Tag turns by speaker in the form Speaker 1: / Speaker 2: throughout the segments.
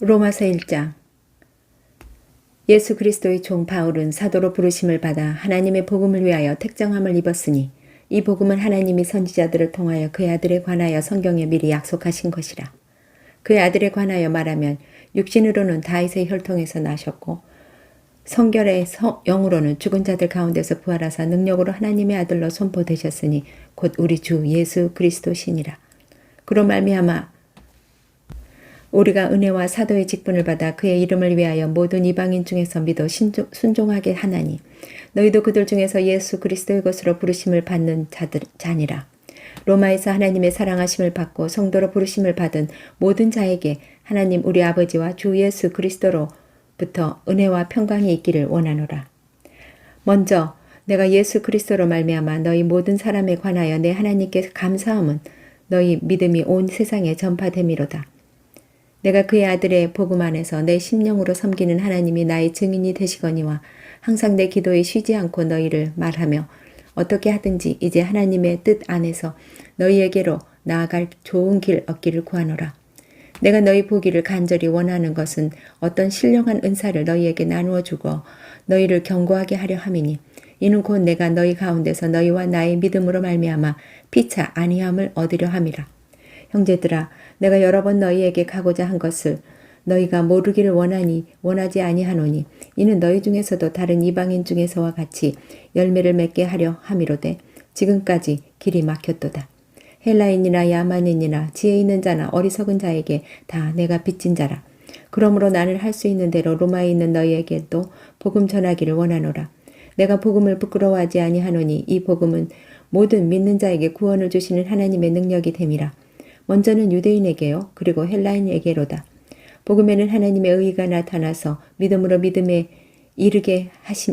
Speaker 1: 로마서 1장. 예수 그리스도의 종 바울은 사도로 부르심을 받아 하나님의 복음을 위하여 택정함을 입었으니 이 복음은 하나님이 선지자들을 통하여 그의 아들에 관하여 성경에 미리 약속하신 것이라. 그의 아들에 관하여 말하면 육신으로는 다윗의 혈통에서 나셨고 성결의 영으로는 죽은 자들 가운데서 부활하사 능력으로 하나님의 아들로 선포되셨으니 곧 우리 주 예수 그리스도시니라. 그로 말미암아 우리가 은혜와 사도의 직분을 받아 그의 이름을 위하여 모든 이방인 중에서 믿어 순종하게 하나니 너희도 그들 중에서 예수 그리스도의 것으로 부르심을 받는 자니라. 로마에서 하나님의 사랑하심을 받고 성도로 부르심을 받은 모든 자에게 하나님 우리 아버지와 주 예수 그리스도로부터 은혜와 평강이 있기를 원하노라. 먼저 내가 예수 그리스도로 말미암아 너희 모든 사람에 관하여 내 하나님께 감사함은 너희 믿음이 온 세상에 전파됨이로다. 내가 그의 아들의 복음 안에서 내 심령으로 섬기는 하나님이 나의 증인이 되시거니와 항상 내 기도에 쉬지 않고 너희를 말하며 어떻게 하든지 이제 하나님의 뜻 안에서 너희에게로 나아갈 좋은 길 얻기를 구하노라. 내가 너희 보기를 간절히 원하는 것은 어떤 신령한 은사를 너희에게 나누어 주고 너희를 견고하게 하려 함이니 이는 곧 내가 너희 가운데서 너희와 나의 믿음으로 말미암아 피차 안위함을 얻으려 함이라. 형제들아, 내가 여러 번 너희에게 가고자 한 것을 너희가 모르기를 원하지 아니하노니 이는 너희 중에서도 다른 이방인 중에서와 같이 열매를 맺게 하려 함이로되 지금까지 길이 막혔도다. 헬라인이나 야만인이나 지혜 있는 자나 어리석은 자에게 다 내가 빚진 자라. 그러므로 나는 할 수 있는 대로 로마에 있는 너희에게도 복음 전하기를 원하노라. 내가 복음을 부끄러워하지 아니하노니 이 복음은 모든 믿는 자에게 구원을 주시는 하나님의 능력이 됨이라. 먼저는 유대인에게요 그리고 헬라인에게로다. 복음에는 하나님의 의의가 나타나서 믿음으로 믿음에 이르게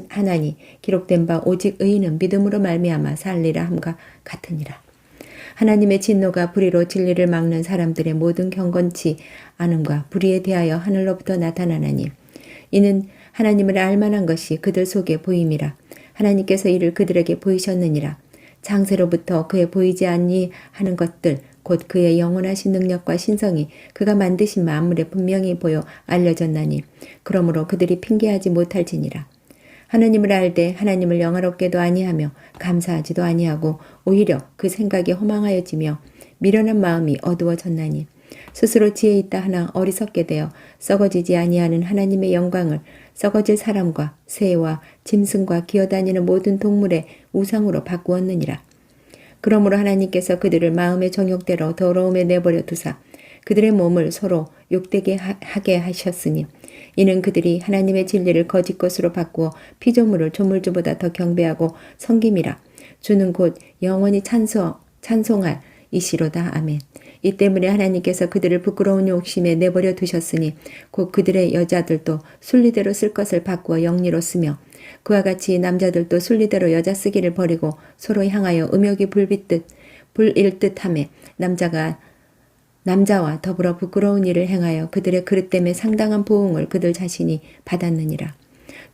Speaker 1: 하나니 기록된 바 오직 의인은 믿음으로 말미암아 살리라 함과 같으니라. 하나님의 진노가 불의로 진리를 막는 사람들의 모든 경건치 않음과 불의에 대하여 하늘로부터 나타나나니 이는 하나님을 알만한 것이 그들 속에 보임이라. 하나님께서 이를 그들에게 보이셨느니라. 창세로부터 그의 보이지 아니하는 것들 곧 그의 영원하신 능력과 신성이 그가 만드신 만물에 분명히 보여 알려졌나니 그러므로 그들이 핑계하지 못할지니라. 하나님을 알되 하나님을 영화롭게도 아니하며 감사하지도 아니하고 오히려 그 생각이 허망하여지며 미련한 마음이 어두워졌나니 스스로 지혜 있다 하나 어리석게 되어 썩어지지 아니하는 하나님의 영광을 썩어질 사람과 새와 짐승과 기어다니는 모든 동물의 우상으로 바꾸었느니라. 그러므로 하나님께서 그들을 마음의 정욕대로 더러움에 내버려 두사 그들의 몸을 서로 욕되게 하게 하셨으니 이는 그들이 하나님의 진리를 거짓 것으로 바꾸어 피조물을 조물주보다 더 경배하고 섬김이라. 주는 곧 영원히 찬송할 이시로다. 아멘. 이 때문에 하나님께서 그들을 부끄러운 욕심에 내버려 두셨으니 곧 그들의 여자들도 순리대로 쓸 것을 바꾸어 영리로 쓰며 그와 같이 남자들도 순리대로 여자 쓰기를 버리고 서로 향하여 음욕이 불일 듯하며 남자와 더불어 부끄러운 일을 행하여 그들의 그릇됨에 상당한 보응을 그들 자신이 받았느니라.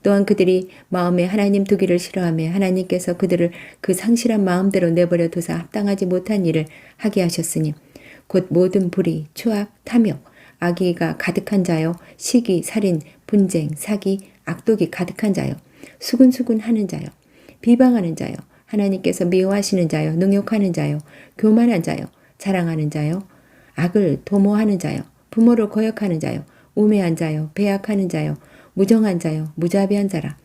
Speaker 1: 또한 그들이 마음에 하나님 두기를 싫어하며 하나님께서 그들을 그 상실한 마음대로 내버려 두사 합당하지 못한 일을 하게 하셨으니 곧 모든 불의, 추악, 탐욕, 악의가 가득한 자요, 시기, 살인, 분쟁, 사기, 악독이 가득한 자요, 수근수근 하는 자요, 비방하는 자요, 하나님께서 미워하시는 자요, 능욕하는 자요, 교만한 자요, 자랑하는 자요, 악을 도모하는 자요, 부모를 거역하는 자요, 우매한 자요, 배약하는 자요, 무정한 자요, 무자비한 자라.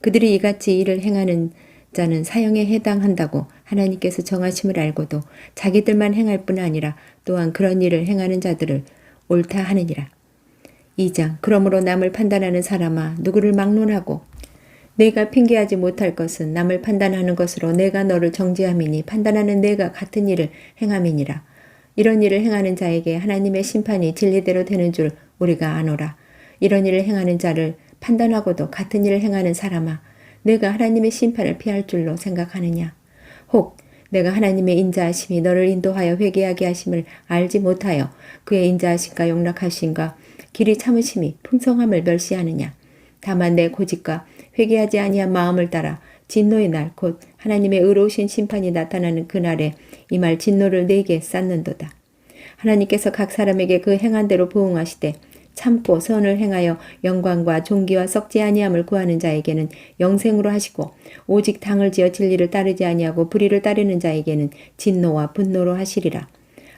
Speaker 1: 그들이 이같이 일을 행하는 자는 사형에 해당한다고 하나님께서 정하심을 알고도 자기들만 행할 뿐 아니라 또한 그런 일을 행하는 자들을 옳다 하느니라. 2장. 그러므로 남을 판단하는 사람아 누구를 막론하고 내가 핑계하지 못할 것은 남을 판단하는 것으로 내가 너를 정죄함이니 판단하는 내가 같은 일을 행함이니라. 이런 일을 행하는 자에게 하나님의 심판이 진리대로 되는 줄 우리가 아노라. 이런 일을 행하는 자를 판단하고도 같은 일을 행하는 사람아 내가 하나님의 심판을 피할 줄로 생각하느냐. 혹 내가 하나님의 인자하심이 너를 인도하여 회개하게 하심을 알지 못하여 그의 인자하심과 용락하심과 길이 참으심이 풍성함을 멸시하느냐. 다만 내 고집과 회개하지 아니한 마음을 따라 진노의 날 곧 하나님의 의로우신 심판이 나타나는 그날에 이 말 진노를 내게 쌓는도다. 하나님께서 각 사람에게 그 행한 대로 보응하시되 참고 선을 행하여 영광과 존귀와 썩지 아니함을 구하는 자에게는 영생으로 하시고 오직 당을 지어 진리를 따르지 아니하고 불의를 따르는 자에게는 진노와 분노로 하시리라.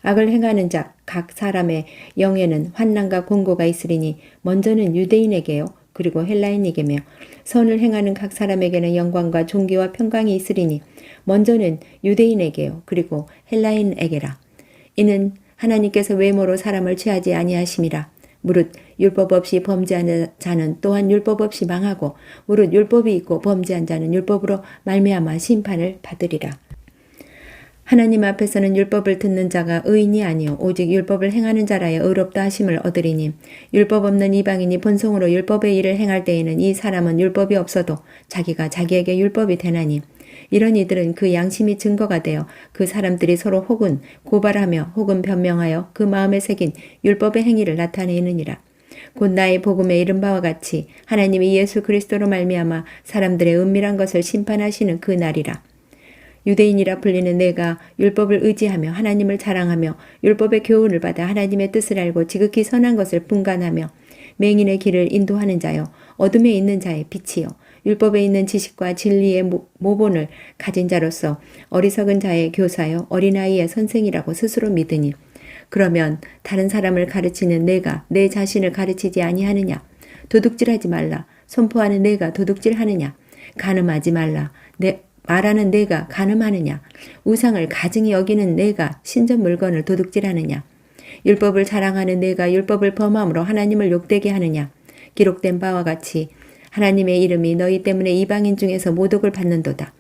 Speaker 1: 악을 행하는 자 각 사람의 영에는 환난과 공고가 있으리니 먼저는 유대인에게요 그리고 헬라인에게며 선을 행하는 각 사람에게는 영광과 존귀와 평강이 있으리니 먼저는 유대인에게요 그리고 헬라인에게라. 이는 하나님께서 외모로 사람을 취하지 아니하심이라. 무릇 율법 없이 범죄하는 자는 또한 율법 없이 망하고 무릇 율법이 있고 범죄한 자는 율법으로 말미암아 심판을 받으리라. 하나님 앞에서는 율법을 듣는 자가 의인이 아니요 오직 율법을 행하는 자라야 의롭다 하심을 얻으리니 율법 없는 이방인이 본성으로 율법의 일을 행할 때에는 이 사람은 율법이 없어도 자기가 자기에게 율법이 되나니 이런 이들은 그 양심이 증거가 되어 그 사람들이 서로 혹은 고발하며 혹은 변명하여 그 마음에 새긴 율법의 행위를 나타내느니라. 곧 나의 복음에 이른 바와 같이 하나님이 예수 그리스도로 말미암아 사람들의 은밀한 것을 심판하시는 그 날이라. 유대인이라 불리는 내가 율법을 의지하며 하나님을 자랑하며 율법의 교훈을 받아 하나님의 뜻을 알고 지극히 선한 것을 분간하며 맹인의 길을 인도하는 자요 어둠에 있는 자의 빛이요 율법에 있는 지식과 진리의 모본을 가진 자로서 어리석은 자의 교사요 어린아이의 선생이라고 스스로 믿으니 그러면 다른 사람을 가르치는 내가 내 자신을 가르치지 아니하느냐? 도둑질하지 말라. 선포하는 내가 도둑질하느냐? 간음하지 말라. 말하는 내가 간음하느냐? 우상을 가증히 여기는 내가 신전 물건을 도둑질하느냐? 율법을 자랑하는 내가 율법을 범함으로 하나님을 욕되게 하느냐? 기록된 바와 같이 하나님의 이름이 너희 때문에 이방인 중에서 모독을 받는도다.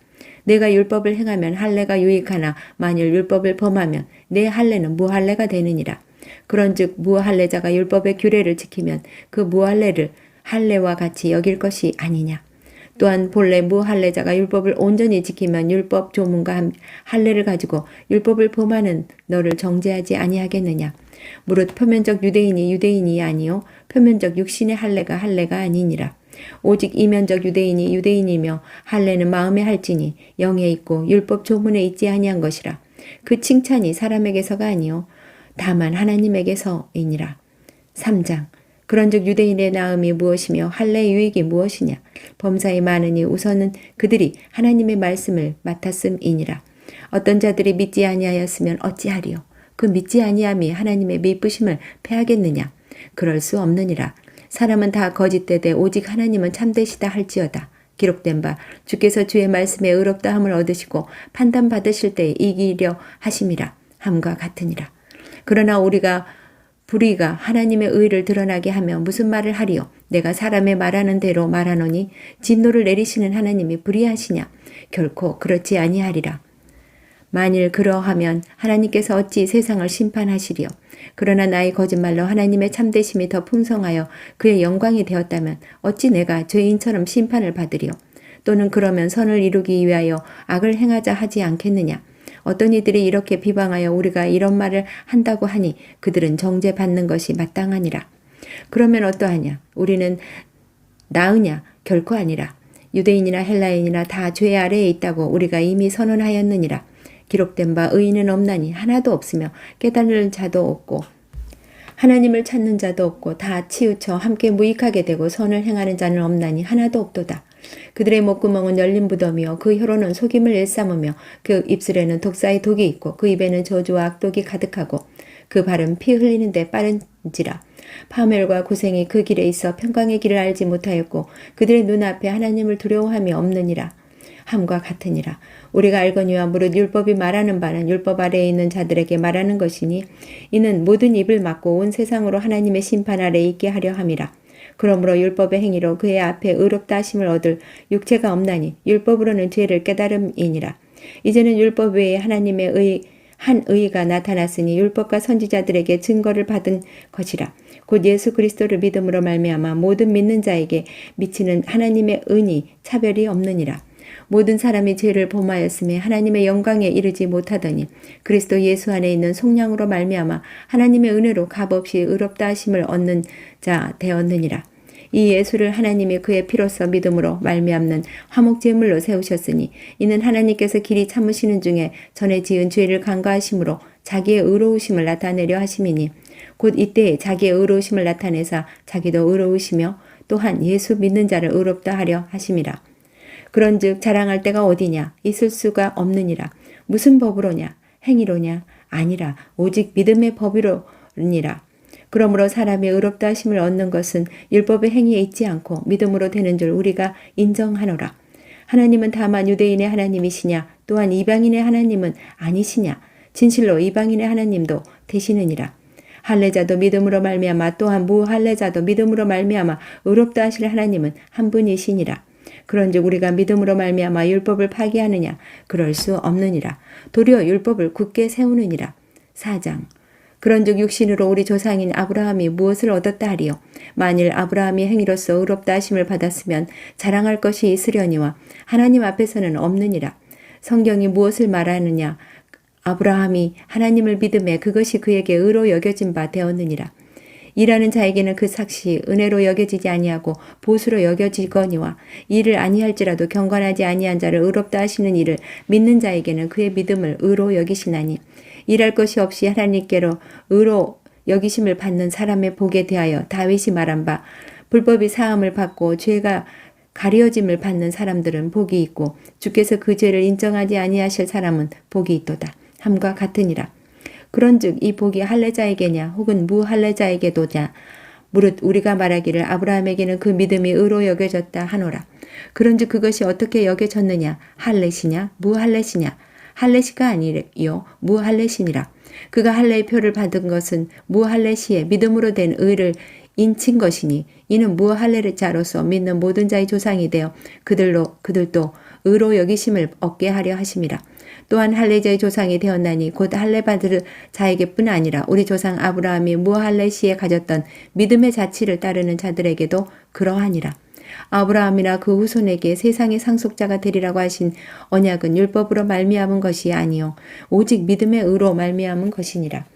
Speaker 1: 내가 율법을 행하면 할례가 유익하나 만일 율법을 범하면 내 할례는 무할례가 되느니라. 그런즉 무할례자가 율법의 규례를 지키면 그 무할례를 할례와 같이 여길 것이 아니냐. 또한 본래 무할례자가 율법을 온전히 지키면 율법 조문과 할례를 가지고 율법을 범하는 너를 정죄하지 아니하겠느냐. 무릇 표면적 유대인이 유대인이 아니요 표면적 육신의 할례가 할례가 아니니라. 오직 이면적 유대인이 유대인이며 할례는 마음에 할지니 영에 있고 율법 조문에 있지 아니한 것이라. 그 칭찬이 사람에게서가 아니요 다만 하나님에게서이니라. 3장 그런즉 유대인의 나음이 무엇이며 할례의 유익이 무엇이냐. 범사에 많으니 우선은 그들이 하나님의 말씀을 맡았음이니라. 어떤 자들이 믿지 아니하였으면 어찌하리요. 그 믿지 아니함이 하나님의 미쁘심을 패하겠느냐. 그럴 수 없느니라. 사람은 다 거짓되되 오직 하나님은 참되시다 할지어다. 기록된 바 주께서 주의 말씀에 의롭다함을 얻으시고 판단받으실 때에 이기려 하심이라 함과 같으니라. 그러나 우리가 불의가 하나님의 의를 드러나게 하며 무슨 말을 하리요. 내가 사람의 말하는 대로 말하노니 진노를 내리시는 하나님이 불의하시냐. 결코 그렇지 아니하리라. 만일 그러하면 하나님께서 어찌 세상을 심판하시리요. 그러나 나의 거짓말로 하나님의 참되심이 더 풍성하여 그의 영광이 되었다면 어찌 내가 죄인처럼 심판을 받으리요. 또는 그러면 선을 이루기 위하여 악을 행하자 하지 않겠느냐. 어떤 이들이 이렇게 비방하여 우리가 이런 말을 한다고 하니 그들은 정죄받는 것이 마땅하니라. 그러면 어떠하냐. 우리는 나으냐. 결코 아니라. 유대인이나 헬라인이나 다 죄 아래에 있다고 우리가 이미 선언하였느니라. 기록된 바 의인은 없나니 하나도 없으며 깨달을 자도 없고 하나님을 찾는 자도 없고 다 치우쳐 함께 무익하게 되고 선을 행하는 자는 없나니 하나도 없도다. 그들의 목구멍은 열린 무덤이요 그 혀로는 속임을 일삼으며 그 입술에는 독사의 독이 있고 그 입에는 저주와 악독이 가득하고 그 발은 피 흘리는데 빠른지라. 파멸과 고생이 그 길에 있어 평강의 길을 알지 못하였고 그들의 눈앞에 하나님을 두려워함이 없느니라. 함과 같으니라. 우리가 알거니와 무릇 율법이 말하는 바는 율법 아래에 있는 자들에게 말하는 것이니 이는 모든 입을 막고 온 세상으로 하나님의 심판 아래에 있게 하려 함이라. 그러므로 율법의 행위로 그의 앞에 의롭다 하심을 얻을 육체가 없나니 율법으로는 죄를 깨달음이니라. 이제는 율법 외에 하나님의 한 의가 나타났으니 율법과 선지자들에게 증거를 받은 것이라. 곧 예수 그리스도를 믿음으로 말미암아 모든 믿는 자에게 미치는 하나님의 은이 차별이 없느니라. 모든 사람이 죄를 범하였음에 하나님의 영광에 이르지 못하더니 그리스도 예수 안에 있는 속량으로 말미암아 하나님의 은혜로 값없이 의롭다 하심을 얻는 자 되었느니라. 이 예수를 하나님이 그의 피로써 믿음으로 말미암는 화목제물로 세우셨으니 이는 하나님께서 길이 참으시는 중에 전에 지은 죄를 간과하심으로 자기의 의로우심을 나타내려 하심이니 곧 이때에 자기의 의로우심을 나타내사 자기도 의로우시며 또한 예수 믿는 자를 의롭다 하려 하심이라. 그런즉 자랑할 때가 어디냐? 있을 수가 없느니라. 무슨 법으로냐? 행위로냐? 아니라 오직 믿음의 법이로니라. 그러므로 사람이 의롭다 하심을 얻는 것은 율법의 행위에 있지 않고 믿음으로 되는 줄 우리가 인정하노라. 하나님은 다만 유대인의 하나님이시냐? 또한 이방인의 하나님은 아니시냐? 진실로 이방인의 하나님도 되시느니라. 할례자도 믿음으로 말미암아 또한 무할례자도 믿음으로 말미암아 의롭다 하실 하나님은 한 분이시니라. 그런즉 우리가 믿음으로 말미암아 율법을 파기하느냐? 그럴 수 없느니라. 도리어 율법을 굳게 세우느니라. 4장. 그런즉 육신으로 우리 조상인 아브라함이 무엇을 얻었다 하리요? 만일 아브라함이 행위로서 의롭다 하심을 받았으면 자랑할 것이 있으려니와 하나님 앞에서는 없느니라. 성경이 무엇을 말하느냐? 아브라함이 하나님을 믿음에 그것이 그에게 의로 여겨진 바 되었느니라. 일하는 자에게는 그 삭시 은혜로 여겨지지 아니하고 보수로 여겨지거니와 이를 아니할지라도 경건하지 아니한 자를 의롭다 하시는 이를 믿는 자에게는 그의 믿음을 의로 여기시나니 일할 것이 없이 하나님께로 의로 여기심을 받는 사람의 복에 대하여 다윗이 말한 바 불법이 사함을 받고 죄가 가려짐을 받는 사람들은 복이 있고 주께서 그 죄를 인정하지 아니하실 사람은 복이 있도다 함과 같으니라. 그런즉 이 복이 할례자에게냐 혹은 무할례자에게도냐 무릇 우리가 말하기를 아브라함에게는 그 믿음이 의로 여겨졌다 하노라. 그런즉 그것이 어떻게 여겨졌느냐? 할례시냐 무할례시냐? 할례시가 아니요 무할례시니라. 그가 할례의 표를 받은 것은 무할례시에 믿음으로 된 의를 인친 것이니 이는 무할례자로서 믿는 모든 자의 조상이 되어 그들도 의로 여기심을 얻게 하려 하심이라. 또한 할례자의 조상이 되었나니 곧 할례 받을 자에게뿐 아니라 우리 조상 아브라함이 무할례 시에 가졌던 믿음의 자치를 따르는 자들에게도 그러하니라. 아브라함이나 그 후손에게 세상의 상속자가 되리라고 하신 언약은 율법으로 말미암은 것이 아니요 오직 믿음의 의로 말미암은 것이니라.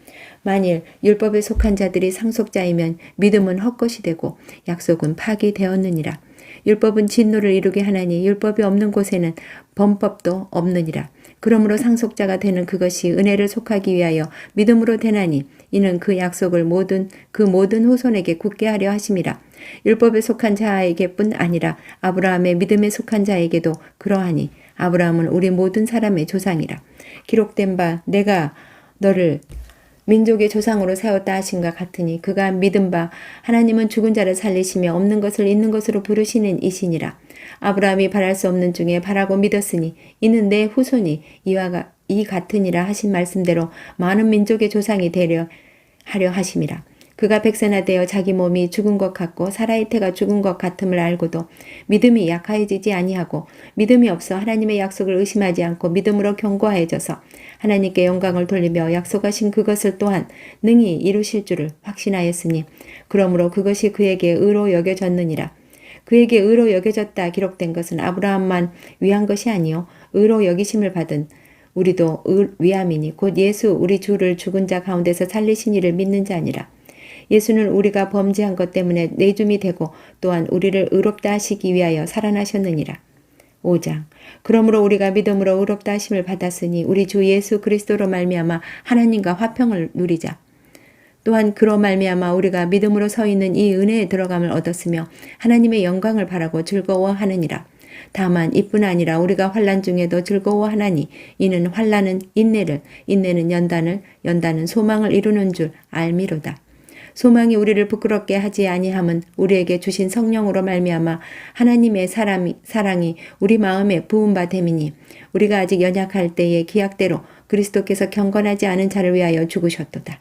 Speaker 1: 만일 율법에 속한 자들이 상속자이면 믿음은 헛것이 되고 약속은 파기되었느니라. 율법은 진노를 이루게 하나니 율법이 없는 곳에는 범법도 없느니라. 그러므로 상속자가 되는 그것이 은혜를 속하기 위하여 믿음으로 되나니 이는 그 약속을 모든 후손에게 굳게 하려 하심이라. 율법에 속한 자에게뿐 아니라 아브라함의 믿음에 속한 자에게도 그러하니 아브라함은 우리 모든 사람의 조상이라. 기록된 바 내가 너를 민족의 조상으로 세웠다 하신과 같으니 그가 믿은 바 하나님은 죽은 자를 살리시며 없는 것을 있는 것으로 부르시는 이시니라. 아브라함이 바랄 수 없는 중에 바라고 믿었으니 이는 내 후손이 이 같으니라 하신 말씀대로 많은 민족의 조상이 되려 하려 하심이라. 그가 백선화되어 자기 몸이 죽은 것 같고 사라의 태가 죽은 것 같음을 알고도 믿음이 약하여지지 아니하고 믿음이 없어 하나님의 약속을 의심하지 않고 믿음으로 견고하여져서 하나님께 영광을 돌리며 약속하신 그것을 또한 능히 이루실 줄을 확신하였으니 그러므로 그것이 그에게 의로 여겨졌느니라. 그에게 의로 여겨졌다 기록된 것은 아브라함만 위한 것이 아니요 의로 여기심을 받은 우리도 위함이니 곧 예수 우리 주를 죽은 자 가운데서 살리신 이를 믿는 자니라. 예수는 우리가 범죄한 것 때문에 내줌이 되고 또한 우리를 의롭다 하시기 위하여 살아나셨느니라. 5장. 그러므로 우리가 믿음으로 의롭다 하심을 받았으니 우리 주 예수 그리스도로 말미암아 하나님과 화평을 누리자. 또한 그로 말미암아 우리가 믿음으로 서 있는 이 은혜에 들어감을 얻었으며 하나님의 영광을 바라고 즐거워하느니라. 다만 이뿐 아니라 우리가 환난 중에도 즐거워하나니 이는 환난은 인내를 인내는 연단은 소망을 이루는 줄 알미로다. 소망이 우리를 부끄럽게 하지 아니함은 우리에게 주신 성령으로 말미암아 하나님의 사랑이 우리 마음에 부은 바 됨이니 우리가 아직 연약할 때의 기약대로 그리스도께서 경건하지 않은 자를 위하여 죽으셨도다.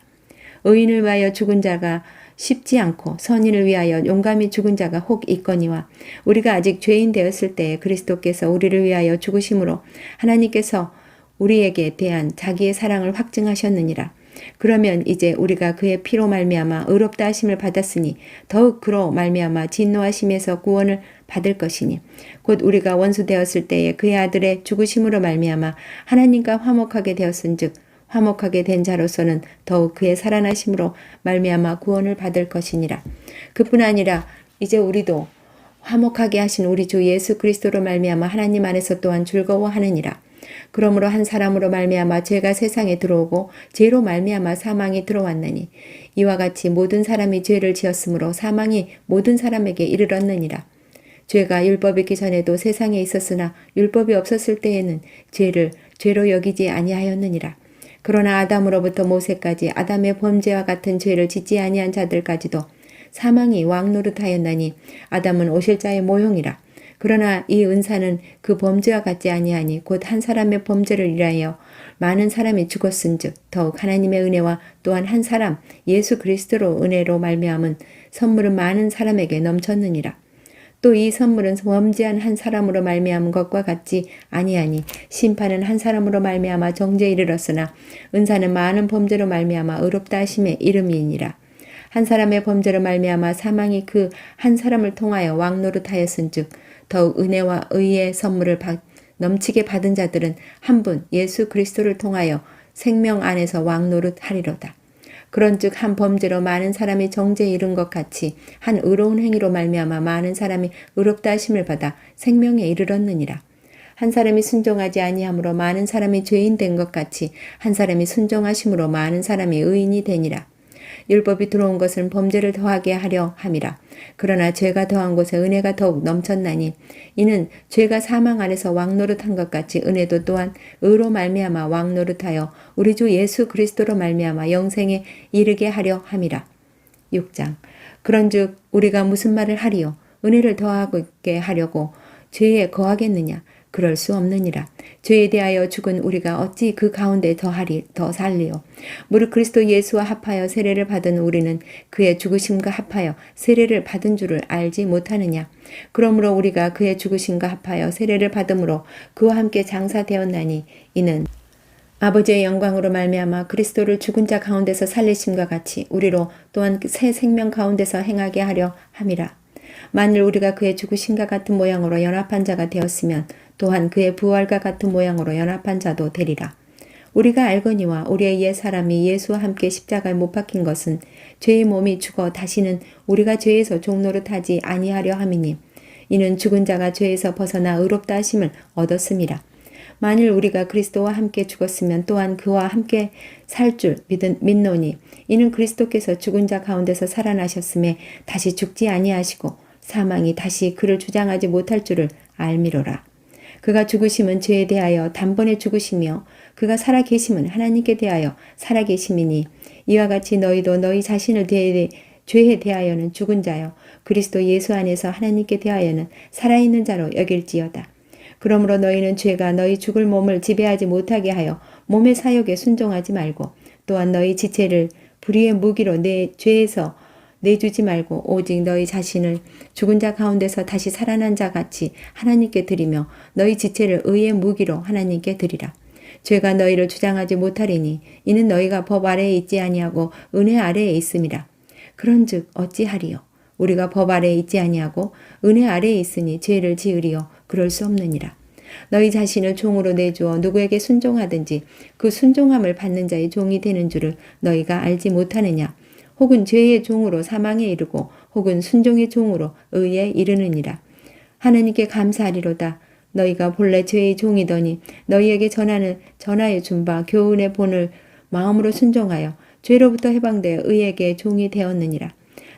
Speaker 1: 의인을 위하여 죽은 자가 쉽지 않고 선인을 위하여 용감히 죽은 자가 혹 있거니와 우리가 아직 죄인 되었을 때에 그리스도께서 우리를 위하여 죽으심으로 하나님께서 우리에게 대한 자기의 사랑을 확증하셨느니라. 그러면 이제 우리가 그의 피로 말미암아 의롭다 하심을 받았으니 더욱 그로 말미암아 진노하심에서 구원을 받을 것이니 곧 우리가 원수 되었을 때에 그의 아들의 죽으심으로 말미암아 하나님과 화목하게 되었은즉 화목하게 된 자로서는 더욱 그의 살아나심으로 말미암아 구원을 받을 것이니라. 그뿐 아니라 이제 우리도 화목하게 하신 우리 주 예수 그리스도로 말미암아 하나님 안에서 또한 즐거워하느니라. 그러므로 한 사람으로 말미암아 죄가 세상에 들어오고 죄로 말미암아 사망이 들어왔나니 이와 같이 모든 사람이 죄를 지었으므로 사망이 모든 사람에게 이르렀느니라. 죄가 율법이 있기 전에도 세상에 있었으나 율법이 없었을 때에는 죄를 죄로 여기지 아니하였느니라. 그러나 아담으로부터 모세까지 아담의 범죄와 같은 죄를 짓지 아니한 자들까지도 사망이 왕노릇하였나니 아담은 오실자의 모형이라. 그러나 이 은사는 그 범죄와 같지 아니하니 곧 한 사람의 범죄를 인하여 많은 사람이 죽었은즉 더욱 하나님의 은혜와 또한 한 사람 예수 그리스도로 은혜로 말미암은 선물은 많은 사람에게 넘쳤느니라. 또 이 선물은 범죄한 한 사람으로 말미암은 것과 같지 아니하니 심판은 한 사람으로 말미암아 정죄에 이르렀으나 은사는 많은 범죄로 말미암아 의롭다 하심의 이름이니라. 한 사람의 범죄로 말미암아 사망이 그 한 사람을 통하여 왕노릇하였은즉 더욱 은혜와 의의 선물을 넘치게 받은 자들은 한 분 예수 그리스도를 통하여 생명 안에서 왕노릇하리로다. 그런즉 한 범죄로 많은 사람이 정죄에 이른 것 같이 한 의로운 행위로 말미암아 많은 사람이 의롭다 하심을 받아 생명에 이르렀느니라. 한 사람이 순종하지 아니함으로 많은 사람이 죄인 된 것 같이 한 사람이 순종하심으로 많은 사람이 의인이 되니라. 율법이 들어온 것은 범죄를 더하게 하려 함이라. 그러나 죄가 더한 곳에 은혜가 더욱 넘쳤나니 이는 죄가 사망 안에서 왕노릇한 것 같이 은혜도 또한 의로 말미암아 왕노릇하여 우리 주 예수 그리스도로 말미암아 영생에 이르게 하려 함이라. 6장. 그런즉 우리가 무슨 말을 하리요? 은혜를 더하게 하려고 죄에 거하겠느냐? 그럴 수 없느니라. 죄에 대하여 죽은 우리가 어찌 그 가운데 더 살리요? 무릇 그리스도 예수와 합하여 세례를 받은 우리는 그의 죽으심과 합하여 세례를 받은 줄을 알지 못하느냐? 그러므로 우리가 그의 죽으심과 합하여 세례를 받음으로 그와 함께 장사되었나니 이는 아버지의 영광으로 말미암아 그리스도를 죽은 자 가운데서 살리심과 같이 우리로 또한 새 생명 가운데서 행하게 하려 함이라. 만일 우리가 그의 죽으심과 같은 모양으로 연합한 자가 되었으면 또한 그의 부활과 같은 모양으로 연합한 자도 되리라. 우리가 알거니와 우리의 옛 사람이 예수와 함께 십자가에 못 박힌 것은 죄의 몸이 죽어 다시는 우리가 죄에서 종노릇하지 아니하려 함이니 이는 죽은 자가 죄에서 벗어나 의롭다 하심을 얻었음이라. 만일 우리가 그리스도와 함께 죽었으면 또한 그와 함께 살 줄 믿노니 이는 그리스도께서 죽은 자 가운데서 살아나셨음에 다시 죽지 아니하시고 사망이 다시 그를 주장하지 못할 줄을 알미로라. 그가 죽으심은 죄에 대하여 단번에 죽으시며 그가 살아계심은 하나님께 대하여 살아계심이니 이와 같이 너희도 너희 자신을 죄에 대하여는 죽은 자요 그리스도 예수 안에서 하나님께 대하여는 살아있는 자로 여길지어다. 그러므로 너희는 죄가 너희 죽을 몸을 지배하지 못하게 하여 몸의 사욕에 순종하지 말고 또한 너희 지체를 불의의 무기로 내 죄에서 내주지 말고 오직 너희 자신을 죽은 자 가운데서 다시 살아난 자 같이 하나님께 드리며 너희 지체를 의의 무기로 하나님께 드리라. 죄가 너희를 주장하지 못하리니 이는 너희가 법 아래에 있지 아니하고 은혜 아래에 있음이라. 그런즉 어찌하리요? 우리가 법 아래에 있지 아니하고 은혜 아래에 있으니 죄를 지으리요? 그럴 수 없느니라. 너희 자신을 종으로 내주어 누구에게 순종하든지 그 순종함을 받는 자의 종이 되는 줄을 너희가 알지 못하느냐? 혹은 죄의 종으로 사망에 이르고 혹은 순종의 종으로 의에 이르느니라. 하나님께 감사하리로다. 너희가 본래 죄의 종이더니 너희에게 전하여 준 바 교훈의 본을 마음으로 순종하여 죄로부터 해방되어 의에게 종이 되었느니라.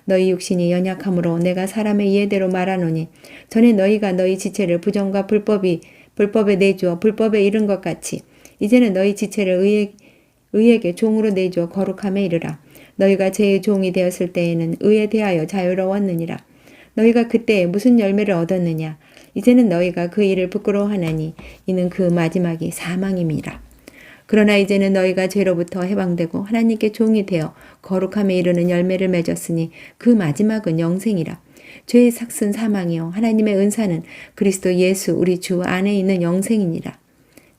Speaker 1: 너희 육신이 연약함으로 내가 사람의 이해대로 말하노니 전에 너희가 너희 지체를 부정과 불법에 내주어 불법에 이른 것 같이 이제는 너희 지체를 의에게 종으로 내주어 거룩함에 이르라. 너희가 죄의 종이 되었을 때에는 의에 대하여 자유로웠느니라. 너희가 그때에 무슨 열매를 얻었느냐? 이제는 너희가 그 일을 부끄러워하나니 이는 그 마지막이 사망임이라. 그러나 이제는 너희가 죄로부터 해방되고 하나님께 종이 되어 거룩함에 이르는 열매를 맺었으니 그 마지막은 영생이라. 죄의 삭은 사망이요 하나님의 은사는 그리스도 예수 우리 주 안에 있는 영생이니라.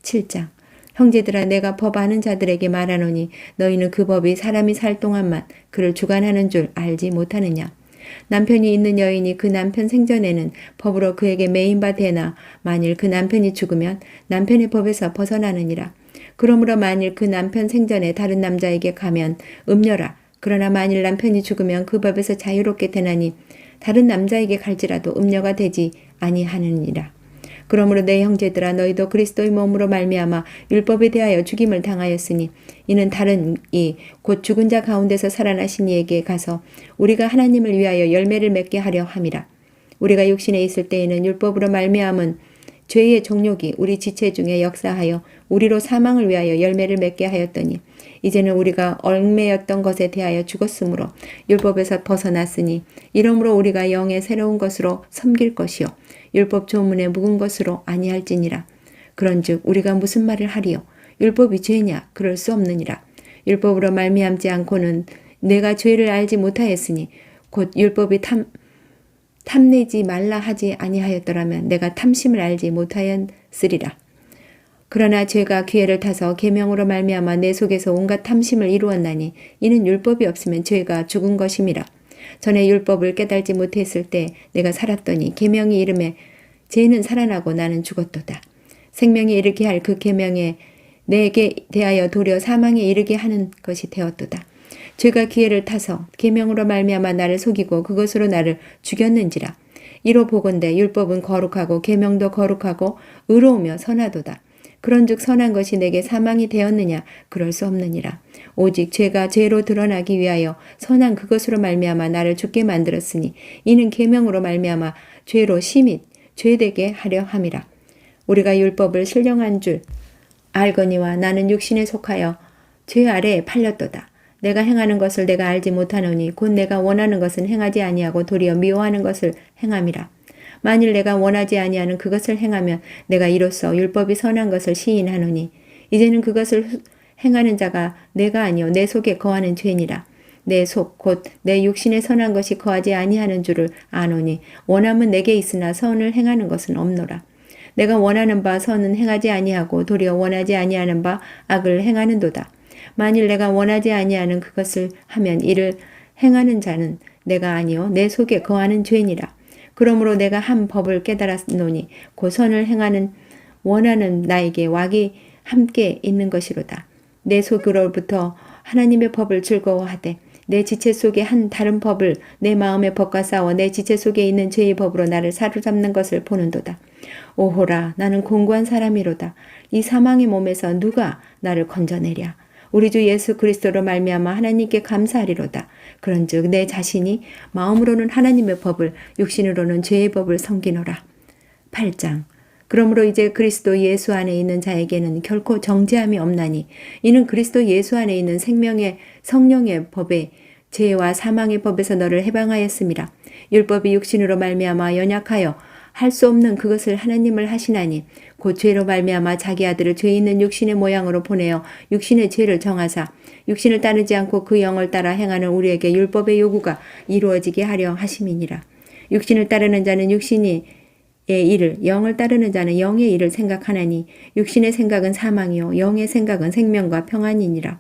Speaker 1: 7장. 형제들아 내가 법 아는 자들에게 말하노니 너희는 그 법이 사람이 살 동안만 그를 주관하는 줄 알지 못하느냐. 남편이 있는 여인이 그 남편 생전에는 법으로 그에게 매인 바 되나 만일 그 남편이 죽으면 남편의 법에서 벗어나느니라. 그러므로 만일 그 남편 생전에 다른 남자에게 가면 음녀라. 그러나 만일 남편이 죽으면 그 법에서 자유롭게 되나니 다른 남자에게 갈지라도 음녀가 되지 아니하느니라. 그러므로 내 형제들아 너희도 그리스도의 몸으로 말미암아 율법에 대하여 죽임을 당하였으니 이는 다른 이 곧 죽은 자 가운데서 살아나신 이에게 가서 우리가 하나님을 위하여 열매를 맺게 하려 함이라. 우리가 육신에 있을 때에는 율법으로 말미암은 죄의 정욕이 우리 지체 중에 역사하여 우리로 사망을 위하여 열매를 맺게 하였더니 이제는 우리가 얽매였던 것에 대하여 죽었으므로 율법에서 벗어났으니 이러므로 우리가 영의 새로운 것으로 섬길 것이요 율법 조문에 묵은 것으로 아니할지니라. 그런즉 우리가 무슨 말을 하리요? 율법이 죄냐? 그럴 수 없느니라. 율법으로 말미암지 않고는 내가 죄를 알지 못하였으니 곧 율법이 탐내지 말라 하지 아니하였더라면 내가 탐심을 알지 못하였으리라. 그러나 죄가 기회를 타서 계명으로 말미암아 내 속에서 온갖 탐심을 이루었나니 이는 율법이 없으면 죄가 죽은 것임이라. 전에 율법을 깨달지 못했을 때 내가 살았더니 계명이 이름에 죄는 살아나고 나는 죽었도다. 생명에 이르게 할 그 계명에 내게 대하여 도리어 사망에 이르게 하는 것이 되었도다. 죄가 기회를 타서 계명으로 말미암아 나를 속이고 그것으로 나를 죽였는지라. 이로 보건대 율법은 거룩하고 계명도 거룩하고 의로우며 선하도다. 그런즉 선한 것이 내게 사망이 되었느냐? 그럴 수 없느니라. 오직 죄가 죄로 드러나기 위하여 선한 그것으로 말미암아 나를 죽게 만들었으니 이는 계명으로 말미암아 죄로 심히 죄되게 하려 함이라. 우리가 율법을 신령한 줄 알거니와 나는 육신에 속하여 죄 아래에 팔렸도다. 내가 행하는 것을 내가 알지 못하노니 곧 내가 원하는 것은 행하지 아니하고 도리어 미워하는 것을 행함이라. 만일 내가 원하지 아니하는 그것을 행하면 내가 이로써 율법이 선한 것을 시인하노니 이제는 그것을 행하는 자가 내가 아니요 내 속에 거하는 죄니라. 내 속 곧 내 육신에 선한 것이 거하지 아니하는 줄을 아노니 원함은 내게 있으나 선을 행하는 것은 없노라. 내가 원하는 바 선은 행하지 아니하고 도리어 원하지 아니하는 바 악을 행하는도다. 만일 내가 원하지 아니하는 그것을 하면 이를 행하는 자는 내가 아니요 내 속에 거하는 죄니라. 그러므로 내가 한 법을 깨달았노니 그 선을 행하는 원하는 나에게 왁이 함께 있는 것이로다. 내 속으로부터 하나님의 법을 즐거워하되 내 지체 속에 한 다른 법을 내 마음의 법과 싸워 내 지체 속에 있는 죄의 법으로 나를 사로잡는 것을 보는도다. 오호라 나는 공고한 사람이로다. 이 사망의 몸에서 누가 나를 건져내랴. 우리 주 예수 그리스도로 말미암아 하나님께 감사하리로다. 그런즉 내 자신이 마음으로는 하나님의 법을 육신으로는 죄의 법을 섬기노라. 8장 그러므로 이제 그리스도 예수 안에 있는 자에게는 결코 정죄함이 없나니 이는 그리스도 예수 안에 있는 생명의 성령의 법에 죄와 사망의 법에서 너를 해방하였음이라. 율법이 육신으로 말미암아 연약하여 할 수 없는 그것을 하나님을 하시나니 곧 죄로 말미암아 자기 아들을 죄 있는 육신의 모양으로 보내어 육신의 죄를 정하사 육신을 따르지 않고 그 영을 따라 행하는 우리에게 율법의 요구가 이루어지게 하려 하심이니라. 육신을 따르는 자는 육신의 일을 영을 따르는 자는 영의 일을 생각하나니 육신의 생각은 사망이요 영의 생각은 생명과 평안이니라.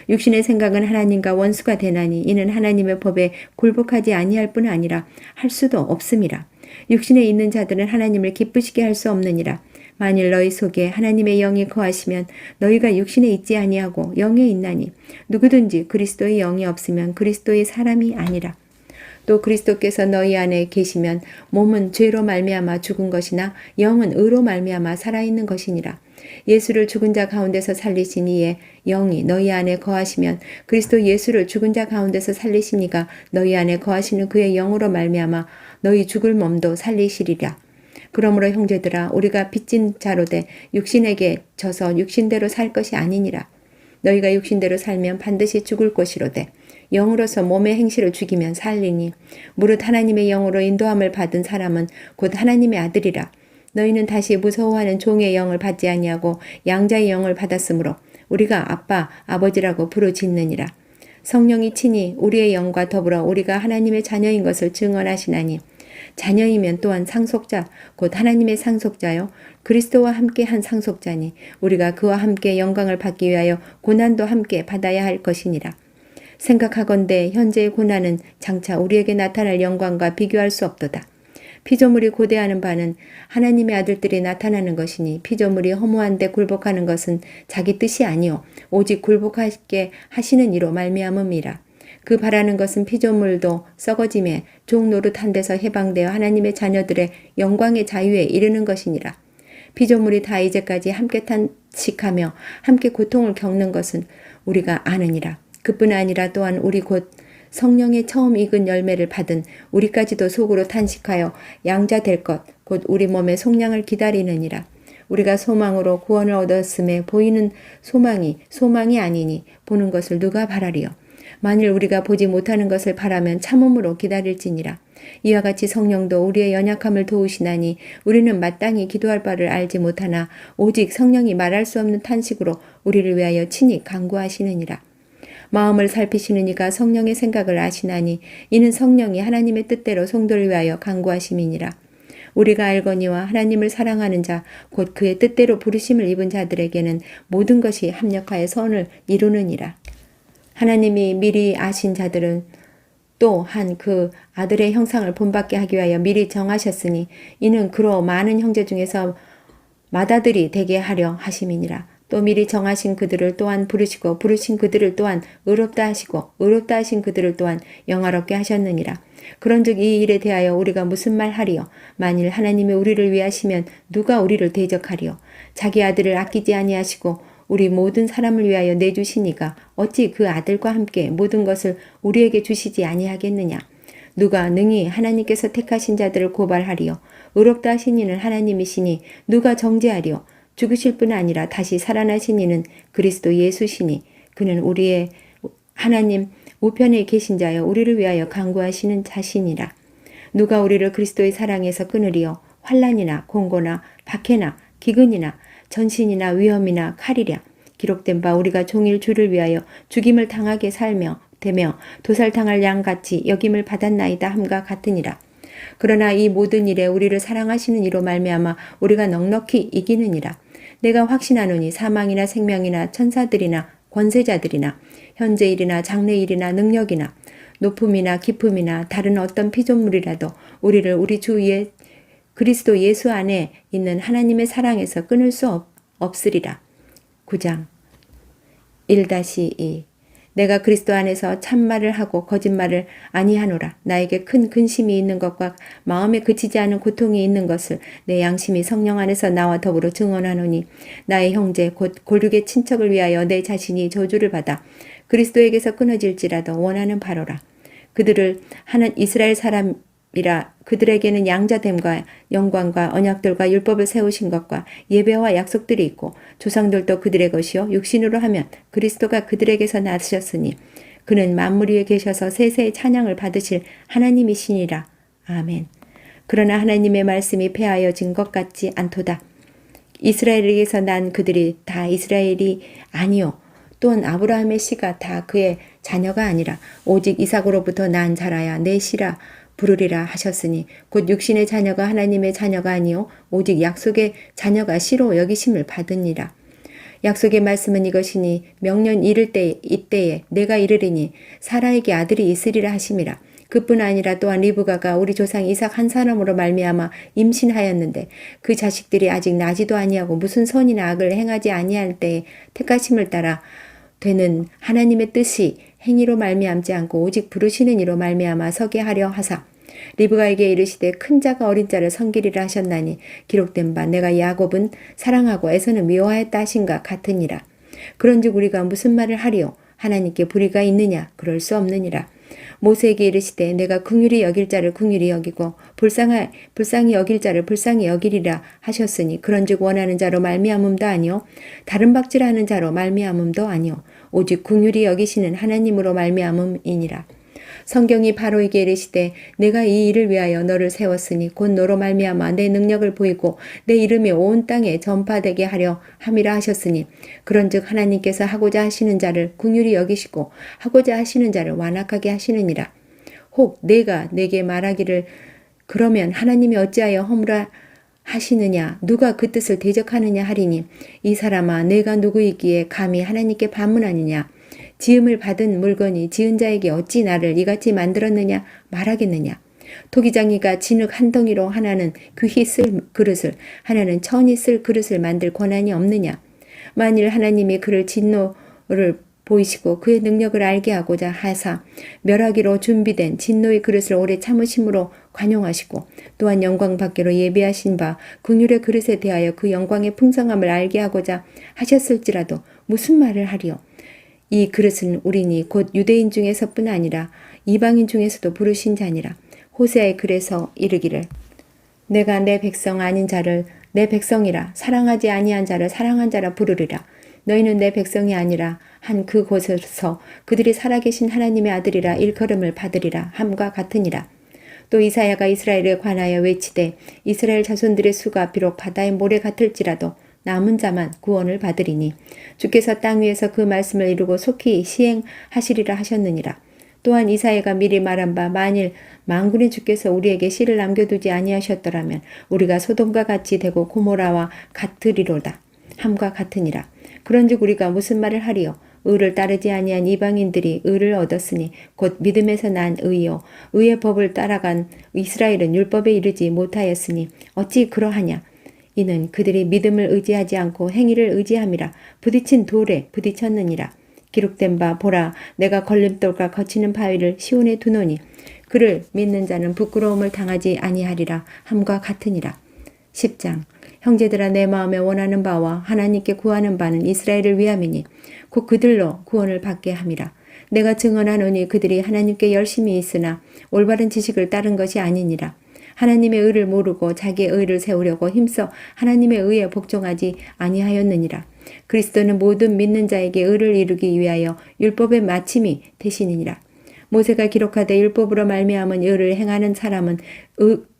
Speaker 1: 육신의 생각은 하나님과 원수가 되나니 이는 하나님의 법에 굴복하지 아니할 뿐 아니라 할 수도 없음이라. 육신에 있는 자들은 하나님을 기쁘시게 할 수 없느니라. 만일 너희 속에 하나님의 영이 거하시면 너희가 육신에 있지 아니하고 영에 있나니 누구든지 그리스도의 영이 없으면 그리스도의 사람이 아니라. 또 그리스도께서 너희 안에 계시면 몸은 죄로 말미암아 죽은 것이나 영은 의로 말미암아 살아있는 것이니라. 예수를 죽은 자 가운데서 살리신 이의 영이 너희 안에 거하시면 그리스도 예수를 죽은 자 가운데서 살리신 이가 너희 안에 거하시는 그의 영으로 말미암아 너희 죽을 몸도 살리시리라. 그러므로 형제들아 우리가 빚진 자로되 육신에게 져서 육신대로 살 것이 아니니라. 너희가 육신대로 살면 반드시 죽을 것이로되 영으로서 몸의 행실을 죽이면 살리니 무릇 하나님의 영으로 인도함을 받은 사람은 곧 하나님의 아들이라. 너희는 다시 무서워하는 종의 영을 받지 아니하고 양자의 영을 받았으므로 우리가 아빠 아버지라고 부르짖느니라. 성령이 친히 우리의 영과 더불어 우리가 하나님의 자녀인 것을 증언하시나니 자녀이면 또한 상속자 곧 하나님의 상속자요 그리스도와 함께 한 상속자니 우리가 그와 함께 영광을 받기 위하여 고난도 함께 받아야 할 것이니라. 생각하건대 현재의 고난은 장차 우리에게 나타날 영광과 비교할 수 없도다. 피조물이 고대하는 바는 하나님의 아들들이 나타나는 것이니 피조물이 허무한데 굴복하는 것은 자기 뜻이 아니요 오직 굴복하게 하시는 이로 말미암음이라. 그 바라는 것은 피조물도 썩어짐에 종 노릇한 데서 해방되어 하나님의 자녀들의 영광의 자유에 이르는 것이니라. 피조물이 다 이제까지 함께 탄식하며 함께 고통을 겪는 것은 우리가 아느니라. 그뿐 아니라 또한 우리 곧 성령의 처음 익은 열매를 받은 우리까지도 속으로 탄식하여 양자 될 것, 곧 우리 몸의 속량을 기다리느니라. 우리가 소망으로 구원을 얻었음에 보이는 소망이 아니니 보는 것을 누가 바라리요. 만일 우리가 보지 못하는 것을 바라면 참음으로 기다릴지니라. 이와 같이 성령도 우리의 연약함을 도우시나니 우리는 마땅히 기도할 바를 알지 못하나 오직 성령이 말할 수 없는 탄식으로 우리를 위하여 친히 간구하시느니라. 마음을 살피시는 이가 성령의 생각을 아시나니 이는 성령이 하나님의 뜻대로 성도를 위하여 간구하심이니라. 우리가 알거니와 하나님을 사랑하는 자 곧 그의 뜻대로 부르심을 입은 자들에게는 모든 것이 합력하여 선을 이루느니라. 하나님이 미리 아신 자들은 또한 그 아들의 형상을 본받게 하기 위하여 미리 정하셨으니 이는 그로 많은 형제 중에서 맏아들이 되게 하려 하심이니라. 또 미리 정하신 그들을 또한 부르시고 부르신 그들을 또한 의롭다 하시고 의롭다 하신 그들을 또한 영화롭게 하셨느니라. 그런즉 이 일에 대하여 우리가 무슨 말 하리요? 만일 하나님이 우리를 위하시면 누가 우리를 대적하리요? 자기 아들을 아끼지 아니하시고 우리 모든 사람을 위하여 내주시니가 어찌 그 아들과 함께 모든 것을 우리에게 주시지 아니하겠느냐? 누가 능히 하나님께서 택하신 자들을 고발하리요? 의롭다 하신 이는 하나님이시니 누가 정죄하리요? 죽으실 뿐 아니라 다시 살아나신 이는 그리스도 예수시니 그는 우리의 하나님 우편에 계신 자여 우리를 위하여 간구하시는 자신이라. 누가 우리를 그리스도의 사랑에서 끊으리요? 환난이나 공고나 박해나 기근이나 전신이나 위험이나 칼이랴. 기록된 바 우리가 종일 주를 위하여 죽임을 당하게 살며 되며 도살당할 양같이 여김을 받았나이다 함과 같으니라. 그러나 이 모든 일에 우리를 사랑하시는 이로 말미암아 우리가 넉넉히 이기느니라. 내가 확신하노니 사망이나 생명이나 천사들이나 권세자들이나 현재일이나 장래일이나 능력이나 높음이나 깊음이나 다른 어떤 피조물이라도 우리를 우리 주 그리스도 예수 안에 있는 하나님의 사랑에서 끊을 수 없으리라. 9장 1-2 내가 그리스도 안에서 참말을 하고 거짓말을 아니하노라. 나에게 큰 근심이 있는 것과 마음에 그치지 않은 고통이 있는 것을 내 양심이 성령 안에서 나와 더불어 증언하노니 나의 형제 곧 골육의 친척을 위하여 내 자신이 저주를 받아 그리스도에게서 끊어질지라도 원하는 바로라. 그들을 하는 이스라엘 사람이라 그들에게는 양자됨과 영광과 언약들과 율법을 세우신 것과 예배와 약속들이 있고 조상들도 그들의 것이요 육신으로 하면 그리스도가 그들에게서 나으셨으니 그는 만물 위에 계셔서 세세의 찬양을 받으실 하나님이시니라. 아멘. 그러나 하나님의 말씀이 폐하여진 것 같지 않도다. 이스라엘에게서 난 그들이 다 이스라엘이 아니요 또한 아브라함의 씨가 다 그의 자녀가 아니라 오직 이삭으로부터 난 자라야 내 씨라 부르리라 하셨으니 곧 육신의 자녀가 하나님의 자녀가 아니요 오직 약속의 자녀가 씨로 여기심을 받으니라. 약속의 말씀은 이것이니 명년 이때에 내가 이르리니 사라에게 아들이 있으리라 하심이라. 그뿐 아니라 또한 리브가가 우리 조상 이삭 한 사람으로 말미암아 임신하였는데 그 자식들이 아직 나지도 아니하고 무슨 선이나 악을 행하지 아니할 때에 택하심을 따라 되는 하나님의 뜻이 행위로 말미암지 않고 오직 부르시는 이로 말미암아 서게 하려 하사 리브가에게 이르시되 큰 자가 어린 자를 섬기리라 하셨나니 기록된 바 내가 야곱은 사랑하고 에서는 미워하였다 하신가 같으니라. 그런즉 우리가 무슨 말을 하리요? 하나님께 불의가 있느냐? 그럴 수 없느니라. 모세에게 이르시되 내가 긍휼히 여길 자를 긍휼히 여기고 불쌍히 여길 자를 불쌍히 여기리라 하셨으니 그런즉 원하는 자로 말미암음도 아니요 다른 박질하는 자로 말미암음도 아니요 오직 긍휼히 여기시는 하나님으로 말미암음이니라. 성경이 바로에게 이르시되 내가 이 일을 위하여 너를 세웠으니 곧 너로 말미암아 내 능력을 보이고 내 이름이 온 땅에 전파되게 하려 함이라 하셨으니 그런즉 하나님께서 하고자 하시는 자를 긍휼히 여기시고 하고자 하시는 자를 완악하게 하시느니라. 혹 내가 내게 말하기를 그러면 하나님이 어찌하여 허물하 하시느냐 누가 그 뜻을 대적하느냐 하리니 이 사람아 내가 누구이기에 감히 하나님께 반문하느냐 지음을 받은 물건이 지은 자에게 어찌 나를 이같이 만들었느냐 말하겠느냐. 토기장이가 진흙 한 덩이로 하나는 귀히 쓸 그릇을 하나는 천히 쓸 그릇을 만들 권한이 없느냐. 만일 하나님이 그를 진노를 보이시고 그의 능력을 알게 하고자 하사 멸하기로 준비된 진노의 그릇을 오래 참으심으로 관용하시고 또한 영광 받기로 예비하신 바 긍휼의 그릇에 대하여 그 영광의 풍성함을 알게 하고자 하셨을지라도 무슨 말을 하리요. 이 그릇은 우리니 곧 유대인 중에서뿐 아니라 이방인 중에서도 부르신 자니라. 호세아의 글에서 이르기를 내가 내 백성 아닌 자를 내 백성이라 사랑하지 아니한 자를 사랑한 자라 부르리라. 너희는 내 백성이 아니라 한 그곳에서 그들이 살아계신 하나님의 아들이라 일컬음을 받으리라 함과 같으니라. 또 이사야가 이스라엘에 관하여 외치되 이스라엘 자손들의 수가 비록 바다의 모래 같을지라도 남은 자만 구원을 받으리니 주께서 땅 위에서 그 말씀을 이루고 속히 시행하시리라 하셨느니라. 또한 이사야가 미리 말한 바 만일 만군의 주께서 우리에게 씨를 남겨두지 아니하셨더라면 우리가 소돔과 같이 되고 고모라와 같으리로다 함과 같으니라. 그런즉 우리가 무슨 말을 하리요. 의를 따르지 아니한 이방인들이 의를 얻었으니 곧 믿음에서 난 의요 의의 법을 따라간 이스라엘은 율법에 이르지 못하였으니 어찌 그러하냐. 이는 그들이 믿음을 의지하지 않고 행위를 의지함이라. 부딪힌 돌에 부딪혔느니라. 기록된 바 보라 내가 걸림돌과 거치는 바위를 시온에 두노니 그를 믿는 자는 부끄러움을 당하지 아니하리라 함과 같으니라. 10장 형제들아 내 마음에 원하는 바와 하나님께 구하는 바는 이스라엘을 위함이니 곧 그들로 구원을 받게 함이라. 내가 증언하노니 그들이 하나님께 열심히 있으나 올바른 지식을 따른 것이 아니니라. 하나님의 의를 모르고 자기의 의를 세우려고 힘써 하나님의 의에 복종하지 아니하였느니라. 그리스도는 모든 믿는 자에게 의를 이루기 위하여 율법의 마침이 되시니라. 모세가 기록하되 율법으로 말미암은 의를 행하는 사람은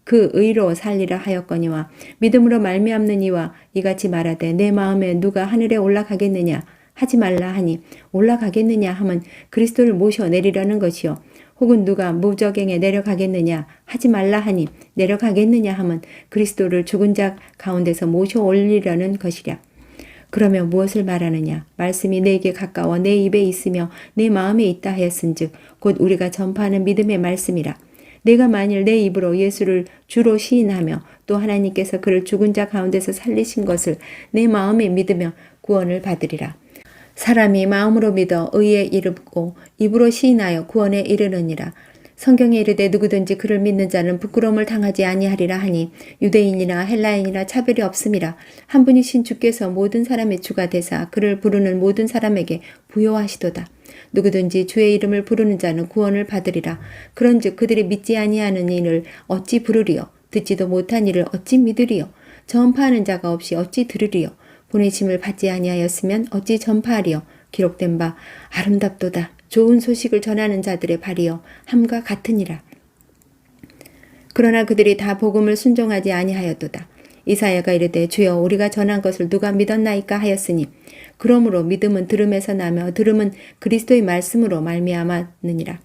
Speaker 1: 그 의로 살리라 하였거니와 믿음으로 말미암는 이와 이같이 말하되 내 마음에 누가 하늘에 올라가겠느냐 하지 말라 하니 올라가겠느냐 하면 그리스도를 모셔 내리라는 것이요. 혹은 누가 무저갱에 내려가겠느냐 하지 말라 하니 내려가겠느냐 하면 그리스도를 죽은 자 가운데서 모셔 올리려는 것이랴. 그러면 무엇을 말하느냐. 말씀이 내게 가까워 내 입에 있으며 내 마음에 있다 하였은즉 곧 우리가 전파하는 믿음의 말씀이라. 내가 만일 내 입으로 예수를 주로 시인하며 또 하나님께서 그를 죽은 자 가운데서 살리신 것을 내 마음에 믿으며 구원을 받으리라. 사람이 마음으로 믿어 의에 이르고 입으로 시인하여 구원에 이르느니라. 성경에 이르되 누구든지 그를 믿는 자는 부끄러움을 당하지 아니하리라 하니 유대인이나 헬라인이나 차별이 없음이라. 한 분이신 주께서 모든 사람의 주가 되사 그를 부르는 모든 사람에게 부요하시도다. 누구든지 주의 이름을 부르는 자는 구원을 받으리라. 그런즉 그들이 믿지 아니하는 이를 어찌 부르리요. 듣지도 못한 이를 어찌 믿으리요. 전파하는 자가 없이 어찌 들으리요. 보내심을 받지 아니하였으면 어찌 전파하리요. 기록된 바 아름답도다. 좋은 소식을 전하는 자들의 발이요 함과 같으니라. 그러나 그들이 다 복음을 순종하지 아니하였도다. 이사야가 이르되 주여 우리가 전한 것을 누가 믿었나이까 하였으니 그러므로 믿음은 들음에서 나며 들음은 그리스도의 말씀으로 말미암았느니라.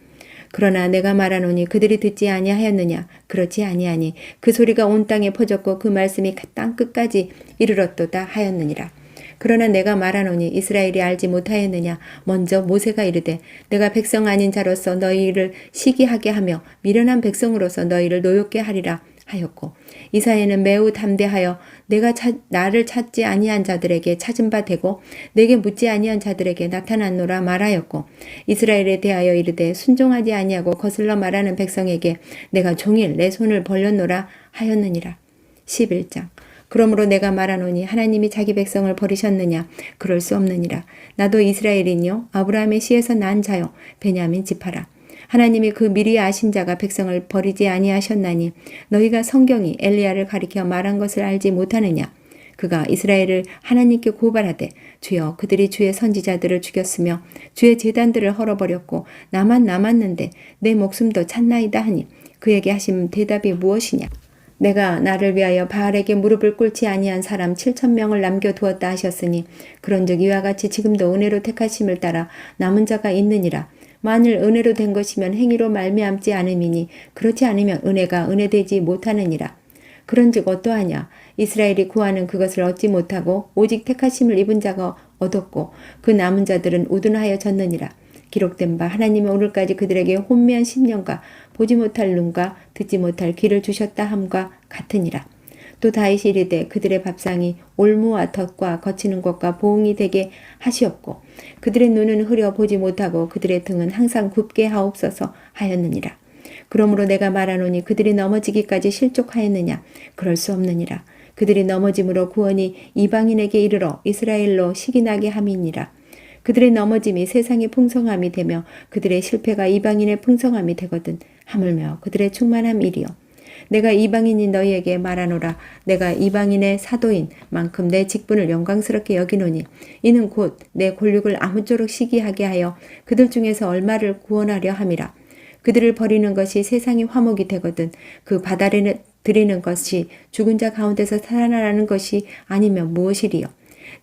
Speaker 1: 그러나 내가 말하노니 그들이 듣지 아니하였느냐. 그렇지 아니하니 그 소리가 온 땅에 퍼졌고 그 말씀이 땅 끝까지 이르렀도다 하였느니라. 그러나 내가 말하노니 이스라엘이 알지 못하였느냐. 먼저 모세가 이르되 내가 백성 아닌 자로서 너희를 시기하게 하며 미련한 백성으로서 너희를 노엽게 하리라 하였고 이사야는 매우 담대하여 내가 나를 찾지 아니한 자들에게 찾은 바 되고 내게 묻지 아니한 자들에게 나타났노라 말하였고 이스라엘에 대하여 이르되 순종하지 아니하고 거슬러 말하는 백성에게 내가 종일 내 손을 벌렸노라 하였느니라. 11장 그러므로 내가 말하노니 하나님이 자기 백성을 버리셨느냐. 그럴 수 없느니라. 나도 이스라엘이뇨 아브라함의 씨에서 난 자요 베냐민 지파라. 하나님이 그 미리 아신 자가 백성을 버리지 아니하셨나니 너희가 성경이 엘리야를 가리켜 말한 것을 알지 못하느냐. 그가 이스라엘을 하나님께 고발하되 주여 그들이 주의 선지자들을 죽였으며 주의 제단들을 헐어버렸고 나만 남았는데 내 목숨도 찾나이다 하니 그에게 하신 대답이 무엇이냐. 내가 나를 위하여 바알에게 무릎을 꿇지 아니한 사람 7,000명을 남겨두었다 하셨으니 그런즉 이와 같이 지금도 은혜로 택하심을 따라 남은 자가 있느니라. 만일 은혜로 된 것이면 행위로 말미암지 않음이니 그렇지 않으면 은혜가 은혜되지 못하느니라. 그런즉 어떠하냐. 이스라엘이 구하는 그것을 얻지 못하고 오직 택하심을 입은 자가 얻었고 그 남은 자들은 우둔하여 졌느니라. 기록된 바 하나님이 오늘까지 그들에게 혼미한 심령과 보지 못할 눈과 듣지 못할 귀를 주셨다 함과 같으니라. 또 다윗이 이르되 그들의 밥상이 올무와 덫과 거치는 것과 보응이 되게 하시옵고 그들의 눈은 흐려 보지 못하고 그들의 등은 항상 굽게 하옵소서 하였느니라. 그러므로 내가 말하노니 그들이 넘어지기까지 실족하였느냐? 그럴 수 없느니라. 그들이 넘어짐으로 구원이 이방인에게 이르러 이스라엘로 시기나게 함이니라. 그들의 넘어짐이 세상의 풍성함이 되며 그들의 실패가 이방인의 풍성함이 되거든 하물며 그들의 충만함이리요. 내가 이방인이 너희에게 말하노라. 내가 이방인의 사도인 만큼 내 직분을 영광스럽게 여기노니 이는 곧 내 권력을 아무쪼록 시기하게 하여 그들 중에서 얼마를 구원하려 함이라. 그들을 버리는 것이 세상의 화목이 되거든 그 바다를 드리는 것이 죽은 자 가운데서 살아나는 것이 아니면 무엇이리요.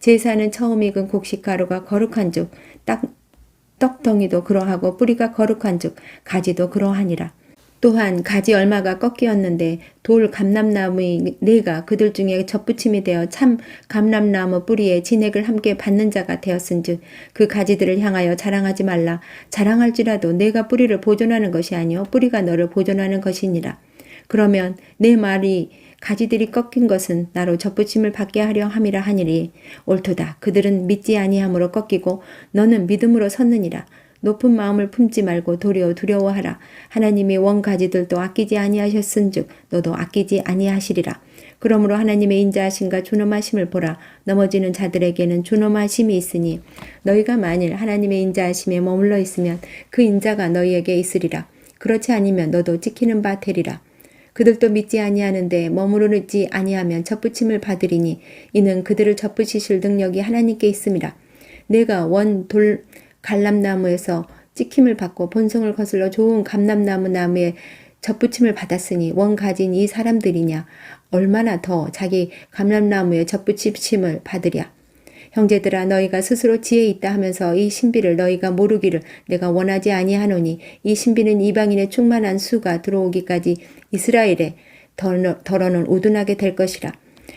Speaker 1: 제사는 처음 익은 곡식 가루가 거룩한 즉 떡덩이도 그러하고 뿌리가 거룩한 즉 가지도 그러하니라. 또한 가지 얼마가 꺾이었는데 돌 감람나무의 네가 그들 중에 접붙임이 되어 참 감람나무 뿌리에 진액을 함께 받는 자가 되었은즉 그 가지들을 향하여 자랑하지 말라. 자랑할지라도 내가 뿌리를 보존하는 것이 아니요 뿌리가 너를 보존하는 것이니라. 그러면 내 말이 가지들이 꺾인 것은 나로 접붙임을 받게 하려 함이라 하니리. 옳도다. 그들은 믿지 아니함으로 꺾이고 너는 믿음으로 섰느니라. 높은 마음을 품지 말고 도리어 두려워하라. 하나님이 원가지들도 아끼지 아니하셨은즉 너도 아끼지 아니하시리라. 그러므로 하나님의 인자하심과 존엄하심을 보라. 넘어지는 자들에게는 존엄하심이 있으니 너희가 만일 하나님의 인자하심에 머물러 있으면 그 인자가 너희에게 있으리라. 그렇지 아니면 너도 찍히는 바 되리라. 그들도 믿지 아니하는데 머무르지 아니하면 접붙임을 받으리니 이는 그들을 접붙이실 능력이 하나님께 있음이라. 내가 원 돌 갈람나무에서 찍힘을 받고 본성을 거슬러 좋은 감람나무 나무에 접붙임을 받았으니 원가진 이 사람들이냐 얼마나 더 자기 감람나무에 접붙임을 받으랴. 형제들아 너희가 스스로 지혜 있다 하면서 이 신비를 너희가 모르기를 내가 원하지 아니하노니 이 신비는 이방인의 충만한 수가 들어오기까지 이스라엘에 더러는 우둔하게 될 것이라.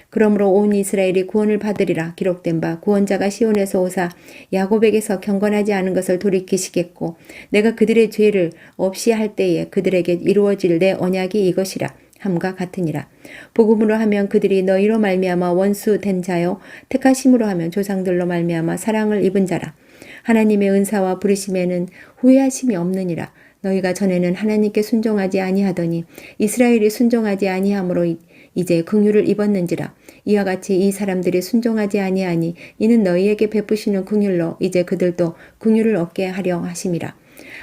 Speaker 1: 그러므로 온 이스라엘이 구원을 받으리라. 기록된 바 구원자가 시온에서 오사 야곱에게서 경건하지 않은 것을 돌이키시겠고 내가 그들의 죄를 없이 할 때에 그들에게 이루어질 내 언약이 이것이라 함과 같으니라. 복음으로 하면 그들이 너희로 말미암아 원수 된 자요 택하심으로 하면 조상들로 말미암아 사랑을 입은 자라. 하나님의 은사와 부르심에는 후회하심이 없느니라. 너희가 전에는 하나님께 순종하지 아니하더니 이스라엘이 순종하지 아니하므로 이제 긍휼을 입었는지라. 이와 같이 이 사람들이 순종하지 아니하니 이는 너희에게 베푸시는 긍휼로 이제 그들도 긍휼을 얻게 하려 하심이라.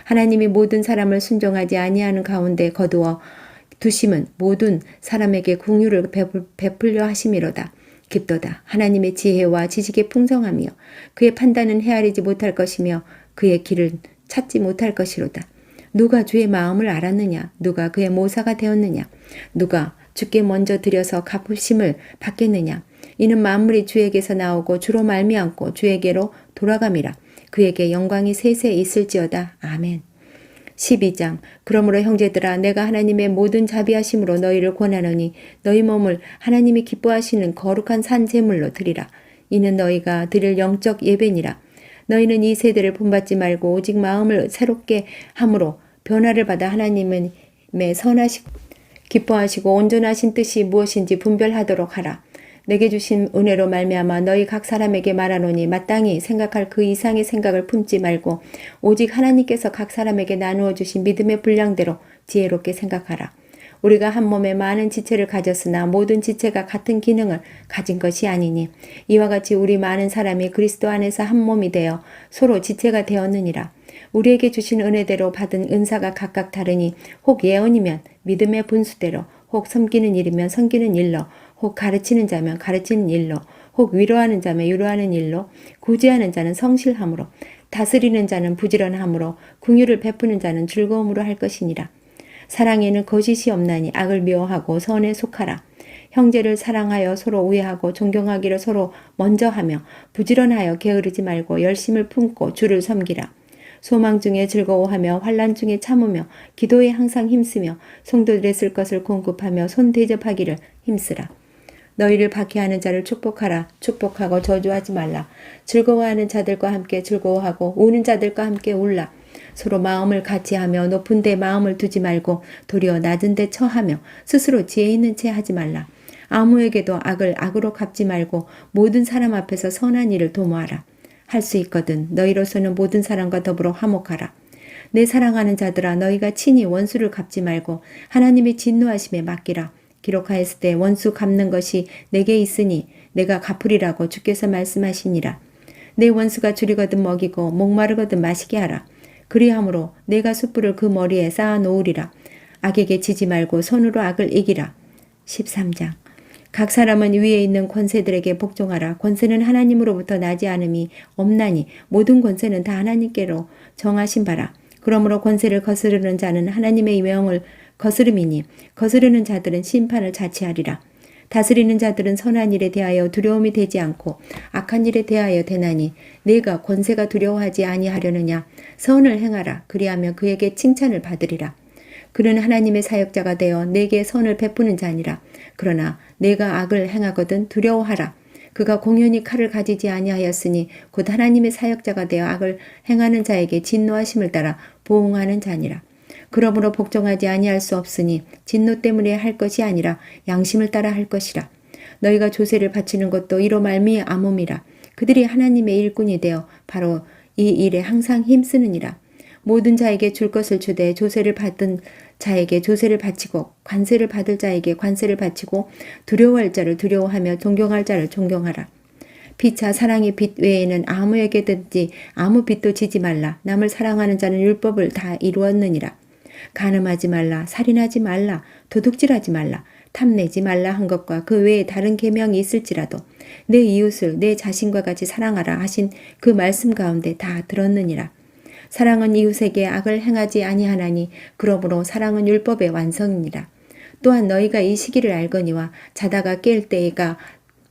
Speaker 1: 하나님이 모든 사람을 순종하지 아니하는 가운데 거두어 두심은 모든 사람에게 긍휼을 베풀려 하심이로다. 깊도다. 하나님의 지혜와 지식의 풍성하며 그의 판단은 헤아리지 못할 것이며 그의 길을 찾지 못할 것이로다. 누가 주의 마음을 알았느냐? 누가 그의 모사가 되었느냐? 누가 주께 먼저 드려서 갚으심을 받겠느냐? 이는 만물이 주에게서 나오고 주로 말미암고 주에게로 돌아감이라. 그에게 영광이 세세 있을지어다. 아멘. 12장. 그러므로 형제들아 내가 하나님의 모든 자비하심으로 너희를 권하노니 너희 몸을 하나님이 기뻐하시는 거룩한 산 제물로 드리라. 이는 너희가 드릴 영적 예배니라. 너희는 이 세대를 본받지 말고 오직 마음을 새롭게 함으로 변화를 받아 하나님의 선하시고 기뻐하시고 온전하신 뜻이 무엇인지 분별하도록 하라. 내게 주신 은혜로 말미암아 너희 각 사람에게 말하노니 마땅히 생각할 그 이상의 생각을 품지 말고 오직 하나님께서 각 사람에게 나누어 주신 믿음의 분량대로 지혜롭게 생각하라. 우리가 한 몸에 많은 지체를 가졌으나 모든 지체가 같은 기능을 가진 것이 아니니 이와 같이 우리 많은 사람이 그리스도 안에서 한 몸이 되어 서로 지체가 되었느니라. 우리에게 주신 은혜대로 받은 은사가 각각 다르니 혹 예언이면 믿음의 분수대로 혹 섬기는 일이면 섬기는 일로 혹 가르치는 자면 가르치는 일로 혹 위로하는 자면 위로하는 일로 구제하는 자는 성실함으로 다스리는 자는 부지런함으로 긍휼을 베푸는 자는 즐거움으로 할 것이니라. 사랑에는 거짓이 없나니 악을 미워하고 선에 속하라. 형제를 사랑하여 서로 우애하고 존경하기를 서로 먼저 하며 부지런하여 게으르지 말고 열심을 품고 주를 섬기라. 소망 중에 즐거워하며 환난 중에 참으며 기도에 항상 힘쓰며 성도들의 쓸 것을 공급하며 손 대접하기를 힘쓰라. 너희를 박해하는 자를 축복하라. 축복하고 저주하지 말라. 즐거워하는 자들과 함께 즐거워하고 우는 자들과 함께 울라. 서로 마음을 같이하며 높은 데 마음을 두지 말고 도리어 낮은 데 처하며 스스로 지혜 있는 채 하지 말라. 아무에게도 악을 악으로 갚지 말고 모든 사람 앞에서 선한 일을 도모하라. 할 수 있거든 너희로서는 모든 사람과 더불어 화목하라. 내 사랑하는 자들아 너희가 친히 원수를 갚지 말고 하나님의 진노하심에 맡기라. 기록하였을 때 원수 갚는 것이 내게 있으니 내가 갚으리라고 주께서 말씀하시니라. 내 원수가 줄이거든 먹이고 목마르거든 마시게 하라. 그리함으로 내가 숯불을 그 머리에 쌓아 놓으리라. 악에게 지지 말고 손으로 악을 이기라. 13장. 각 사람은 위에 있는 권세들에게 복종하라. 권세는 하나님으로부터 나지 않음이 없나니 모든 권세는 다 하나님께로 정하신 바라. 그러므로 권세를 거스르는 자는 하나님의 명을 거스름이니 거스르는 자들은 심판을 자취하리라. 다스리는 자들은 선한 일에 대하여 두려움이 되지 않고 악한 일에 대하여 되나니 내가 권세가 두려워하지 아니하려느냐. 선을 행하라. 그리하면 그에게 칭찬을 받으리라. 그는 하나님의 사역자가 되어 내게 선을 베푸는 자니라. 그러나 내가 악을 행하거든 두려워하라. 그가 공연히 칼을 가지지 아니하였으니 곧 하나님의 사역자가 되어 악을 행하는 자에게 진노하심을 따라 보응하는 자니라. 그러므로 복종하지 아니할 수 없으니 진노 때문에 할 것이 아니라 양심을 따라 할 것이라. 너희가 조세를 바치는 것도 이로 말미암음이라. 그들이 하나님의 일꾼이 되어 바로 이 일에 항상 힘쓰느니라. 모든 자에게 줄 것을 주되 조세를 받은 자에게 조세를 바치고 관세를 받을 자에게 관세를 바치고 두려워할 자를 두려워하며 존경할 자를 존경하라. 피차 사랑의 빚 외에는 아무에게든지 아무 빚도 지지 말라. 남을 사랑하는 자는 율법을 다 이루었느니라. 간음하지 말라. 살인하지 말라. 도둑질하지 말라. 탐내지 말라 한 것과 그 외에 다른 계명이 있을지라도 내 이웃을 내 자신과 같이 사랑하라 하신 그 말씀 가운데 다 들었느니라. 사랑은 이웃에게 악을 행하지 아니하나니 그러므로 사랑은 율법의 완성이니라. 또한 너희가 이 시기를 알거니와 자다가 깰 때가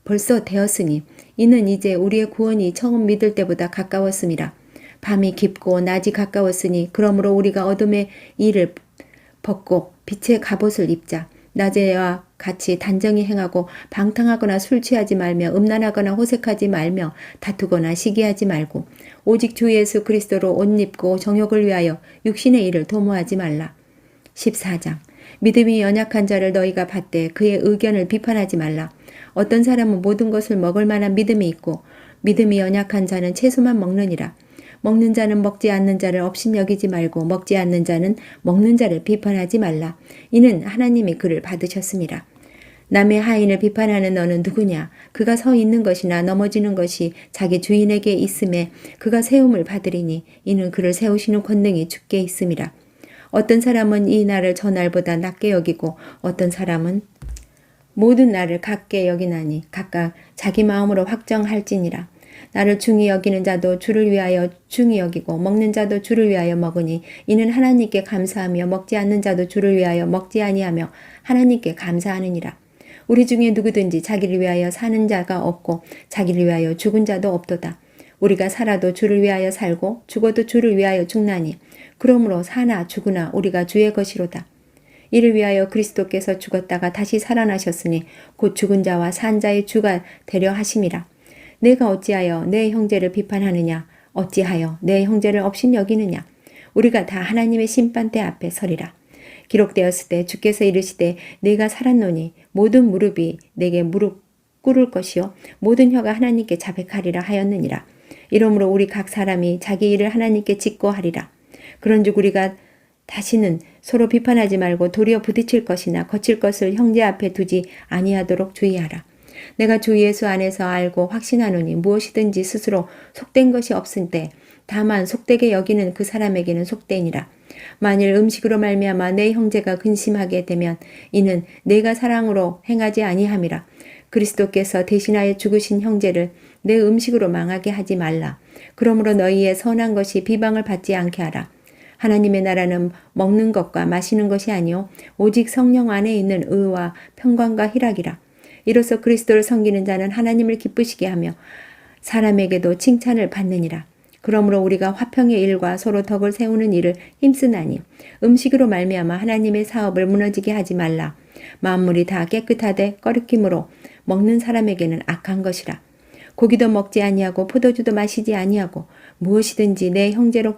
Speaker 1: 벌써 되었으니 이는 이제 우리의 구원이 처음 믿을 때보다 가까웠음이라. 밤이 깊고 낮이 가까웠으니 그러므로 우리가 어둠의 일을 벗고 빛의 갑옷을 입자. 낮에와 같이 단정히 행하고 방탕하거나 술 취하지 말며 음란하거나 호색하지 말며 다투거나 시기하지 말고 오직 주 예수 그리스도로 옷 입고 정욕을 위하여 육신의 일을 도모하지 말라. 14장. 믿음이 연약한 자를 너희가 받되 그의 의견을 비판하지 말라. 어떤 사람은 모든 것을 먹을 만한 믿음이 있고 믿음이 연약한 자는 채소만 먹느니라. 먹는 자는 먹지 않는 자를 업신여기지 말고 먹지 않는 자는 먹는 자를 비판하지 말라. 이는 하나님이 그를 받으셨습니다. 남의 하인을 비판하는 너는 누구냐? 그가 서 있는 것이나 넘어지는 것이 자기 주인에게 있음에 그가 세움을 받으리니 이는 그를 세우시는 권능이 주께 있음이라. 어떤 사람은 이 날을 저 날보다 낮게 여기고 어떤 사람은 모든 날을 같게 여기나니 각각 자기 마음으로 확정할지니라. 나를 중히 여기는 자도 주를 위하여 중히 여기고 먹는 자도 주를 위하여 먹으니 이는 하나님께 감사하며 먹지 않는 자도 주를 위하여 먹지 아니하며 하나님께 감사하느니라. 우리 중에 누구든지 자기를 위하여 사는 자가 없고 자기를 위하여 죽은 자도 없도다. 우리가 살아도 주를 위하여 살고 죽어도 주를 위하여 죽나니 그러므로 사나 죽으나 우리가 주의 것이로다. 이를 위하여 그리스도께서 죽었다가 다시 살아나셨으니 곧 죽은 자와 산 자의 주가 되려 하심이라. 내가 어찌하여 내 형제를 비판하느냐? 어찌하여 내 형제를 업신여기느냐? 우리가 다 하나님의 심판대 앞에 서리라. 기록되었을 때 주께서 이르시되 내가 살았노니 모든 무릎이 내게 무릎 꿇을 것이요 모든 혀가 하나님께 자백하리라 하였느니라. 이러므로 우리 각 사람이 자기 일을 하나님께 직고하리라. 그런즉 우리가 다시는 서로 비판하지 말고 도리어 부딪힐 것이나 거칠 것을 형제 앞에 두지 아니하도록 주의하라. 내가 주 예수 안에서 알고 확신하노니 무엇이든지 스스로 속된 것이 없을 때 다만 속되게 여기는 그 사람에게는 속되니라. 만일 음식으로 말미암아 내 형제가 근심하게 되면 이는 내가 사랑으로 행하지 아니함이라. 그리스도께서 대신하여 죽으신 형제를 내 음식으로 망하게 하지 말라. 그러므로 너희의 선한 것이 비방을 받지 않게 하라. 하나님의 나라는 먹는 것과 마시는 것이 아니요 오직 성령 안에 있는 의와 평강과 희락이라. 이로써 그리스도를 섬기는 자는 하나님을 기쁘시게 하며 사람에게도 칭찬을 받느니라. 그러므로 우리가 화평의 일과 서로 덕을 세우는 일을 힘쓰나니 음식으로 말미암아 하나님의 사업을 무너지게 하지 말라. 만물이 다 깨끗하되 꺼리낌으로 먹는 사람에게는 악한 것이라. 고기도 먹지 아니하고 포도주도 마시지 아니하고 무엇이든지 내 형제로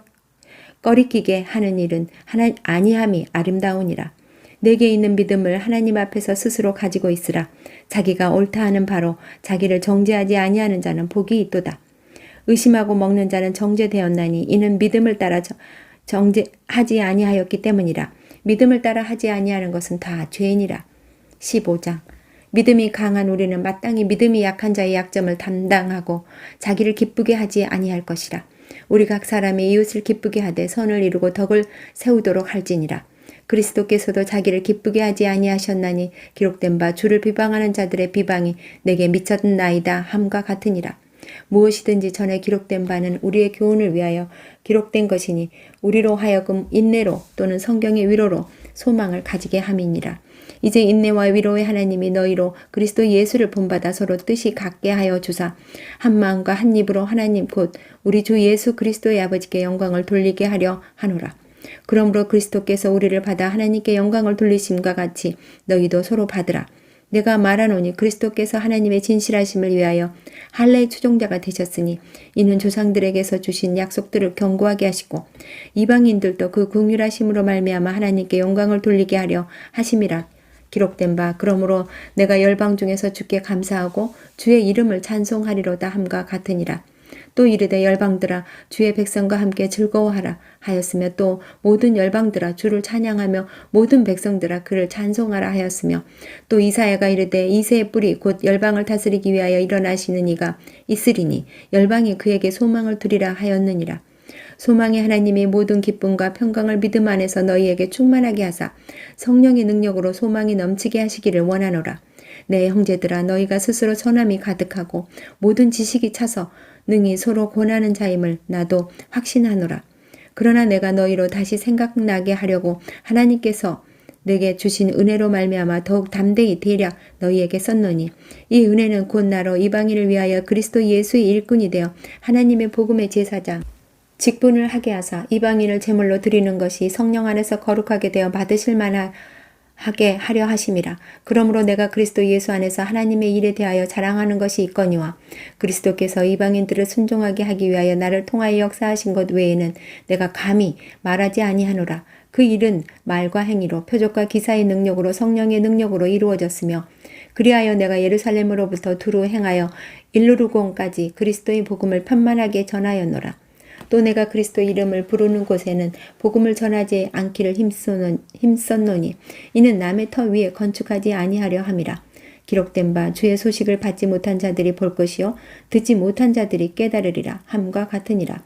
Speaker 1: 꺼리끼게 하는 일은 아니함이 아름다우니라. 내게 있는 믿음을 하나님 앞에서 스스로 가지고 있으라. 자기가 옳다 하는 바로 자기를 정죄하지 아니하는 자는 복이 있도다. 의심하고 먹는 자는 정죄되었나니 이는 믿음을 따라 정죄하지 아니하였기 때문이라. 믿음을 따라 하지 아니하는 것은 다 죄이니라. 15장. 믿음이 강한 우리는 마땅히 믿음이 약한 자의 약점을 담당하고 자기를 기쁘게 하지 아니할 것이라. 우리 각 사람이 이웃을 기쁘게 하되 선을 이루고 덕을 세우도록 할지니라. 그리스도께서도 자기를 기쁘게 하지 아니하셨나니 기록된 바 주를 비방하는 자들의 비방이 내게 미쳤나이다 함과 같으니라. 무엇이든지 전에 기록된 바는 우리의 교훈을 위하여 기록된 것이니 우리로 하여금 인내로 또는 성경의 위로로 소망을 가지게 함이니라. 이제 인내와 위로의 하나님이 너희로 그리스도 예수를 본받아 서로 뜻이 같게 하여 주사 한 마음과 한 입으로 하나님 곧 우리 주 예수 그리스도의 아버지께 영광을 돌리게 하려 하노라. 그러므로 그리스도께서 우리를 받아 하나님께 영광을 돌리심과 같이 너희도 서로 받으라. 내가 말하노니 그리스도께서 하나님의 진실하심을 위하여 할례의 추종자가 되셨으니 이는 조상들에게서 주신 약속들을 견고하게 하시고 이방인들도 그 긍휼하심으로 말미암아 하나님께 영광을 돌리게 하려 하심이라. 기록된 바 그러므로 내가 열방 중에서 주께 감사하고 주의 이름을 찬송하리로다 함과 같으니라. 또 이르되 열방들아 주의 백성과 함께 즐거워하라 하였으며 또 모든 열방들아 주를 찬양하며 모든 백성들아 그를 찬송하라 하였으며 또 이사야가 이르되 이새의 뿌리 곧 열방을 다스리기 위하여 일어나시는 이가 있으리니 열방이 그에게 소망을 두리라 하였느니라. 소망의 하나님이 모든 기쁨과 평강을 믿음 안에서 너희에게 충만하게 하사 성령의 능력으로 소망이 넘치게 하시기를 원하노라. 내 형제들아 너희가 스스로 선함이 가득하고 모든 지식이 차서 능히 서로 권하는 자임을 나도 확신하노라. 그러나 내가 너희로 다시 생각나게 하려고 하나님께서 내게 주신 은혜로 말미암아 더욱 담대히 대략 너희에게 썼노니 이 은혜는 곧 나로 이방인을 위하여 그리스도 예수의 일꾼이 되어 하나님의 복음의 제사장 직분을 하게 하사 이방인을 제물로 드리는 것이 성령 안에서 거룩하게 되어 받으실 만하게 하려 하심이라. 그러므로 내가 그리스도 예수 안에서 하나님의 일에 대하여 자랑하는 것이 있거니와 그리스도께서 이방인들을 순종하게 하기 위하여 나를 통하여 역사하신 것 외에는 내가 감히 말하지 아니하노라. 그 일은 말과 행위로 표적과 기사의 능력으로 성령의 능력으로 이루어졌으며 그리하여 내가 예루살렘으로부터 두루 행하여 일루르곤까지 그리스도의 복음을 편만하게 전하였노라. 또 내가 그리스도 이름을 부르는 곳에는 복음을 전하지 않기를 힘썼노니 이는 남의 터 위에 건축하지 아니하려 함이라. 기록된 바 주의 소식을 받지 못한 자들이 볼 것이요 듣지 못한 자들이 깨달으리라 함과 같으니라.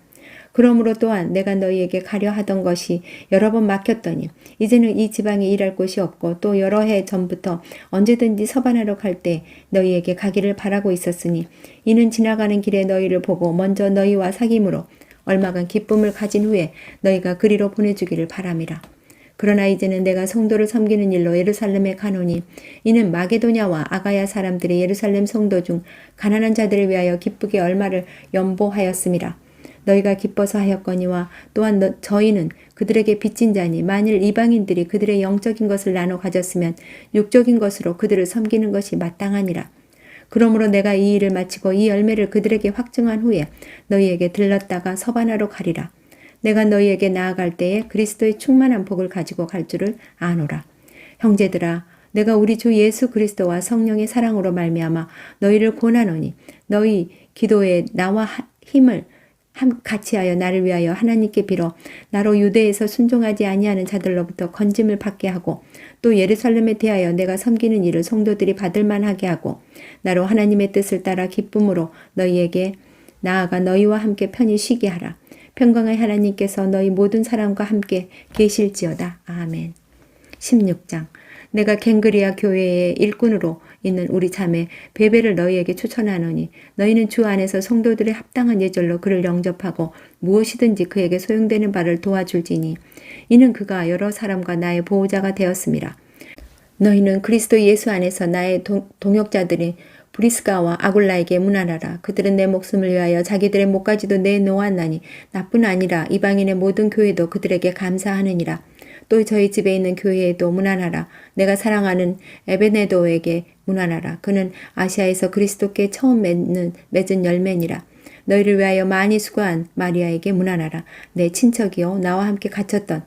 Speaker 1: 그러므로 또한 내가 너희에게 가려 하던 것이 여러 번 막혔더니 이제는 이 지방에 일할 곳이 없고 또 여러 해 전부터 언제든지 서반하러 갈 때 너희에게 가기를 바라고 있었으니 이는 지나가는 길에 너희를 보고 먼저 너희와 사귐으로 얼마간 기쁨을 가진 후에 너희가 그리로 보내주기를 바람이라. 그러나 이제는 내가 성도를 섬기는 일로 예루살렘에 가노니 이는 마게도냐와 아가야 사람들이 예루살렘 성도 중 가난한 자들을 위하여 기쁘게 얼마를 연보하였음이라. 너희가 기뻐서 하였거니와 또한 저희는 그들에게 빚진 자니 만일 이방인들이 그들의 영적인 것을 나눠 가졌으면 육적인 것으로 그들을 섬기는 것이 마땅하니라. 그러므로 내가 이 일을 마치고 이 열매를 그들에게 확증한 후에 너희에게 들렀다가 서반하러 가리라. 내가 너희에게 나아갈 때에 그리스도의 충만한 복을 가지고 갈 줄을 아노라. 형제들아 내가 우리 주 예수 그리스도와 성령의 사랑으로 말미암아 너희를 권하노니 너희 기도에 나와 힘을 같이 하여 나를 위하여 하나님께 빌어 나로 유대에서 순종하지 아니하는 자들로부터 건짐을 받게 하고 또 예루살렘에 대하여 내가 섬기는 일을 성도들이 받을 만하게 하고 나로 하나님의 뜻을 따라 기쁨으로 너희에게 나아가 너희와 함께 편히 쉬게 하라. 평강의 하나님께서 너희 모든 사람과 함께 계실지어다. 아멘. 16장. 내가 갱그리아 교회의 일꾼으로 있는 우리 자매 베베를 너희에게 추천하노니 너희는 주 안에서 성도들의 합당한 예절로 그를 영접하고 무엇이든지 그에게 소용되는 바를 도와줄지니 이는 그가 여러 사람과 나의 보호자가 되었음이라. 너희는 그리스도 예수 안에서 나의 동역자들이 브리스가와 아굴라에게 문안하라. 그들은 내 목숨을 위하여 자기들의 목까지도 내놓았나니 나뿐 아니라 이방인의 모든 교회도 그들에게 감사하느니라. 또 저희 집에 있는 교회에도 문안하라. 내가 사랑하는 에베네도에게 문안하라. 그는 아시아에서 그리스도께 처음 맺은 열매니라. 너희를 위하여 많이 수고한 마리아에게 문안하라. 내 친척이요 나와 함께 갇혔던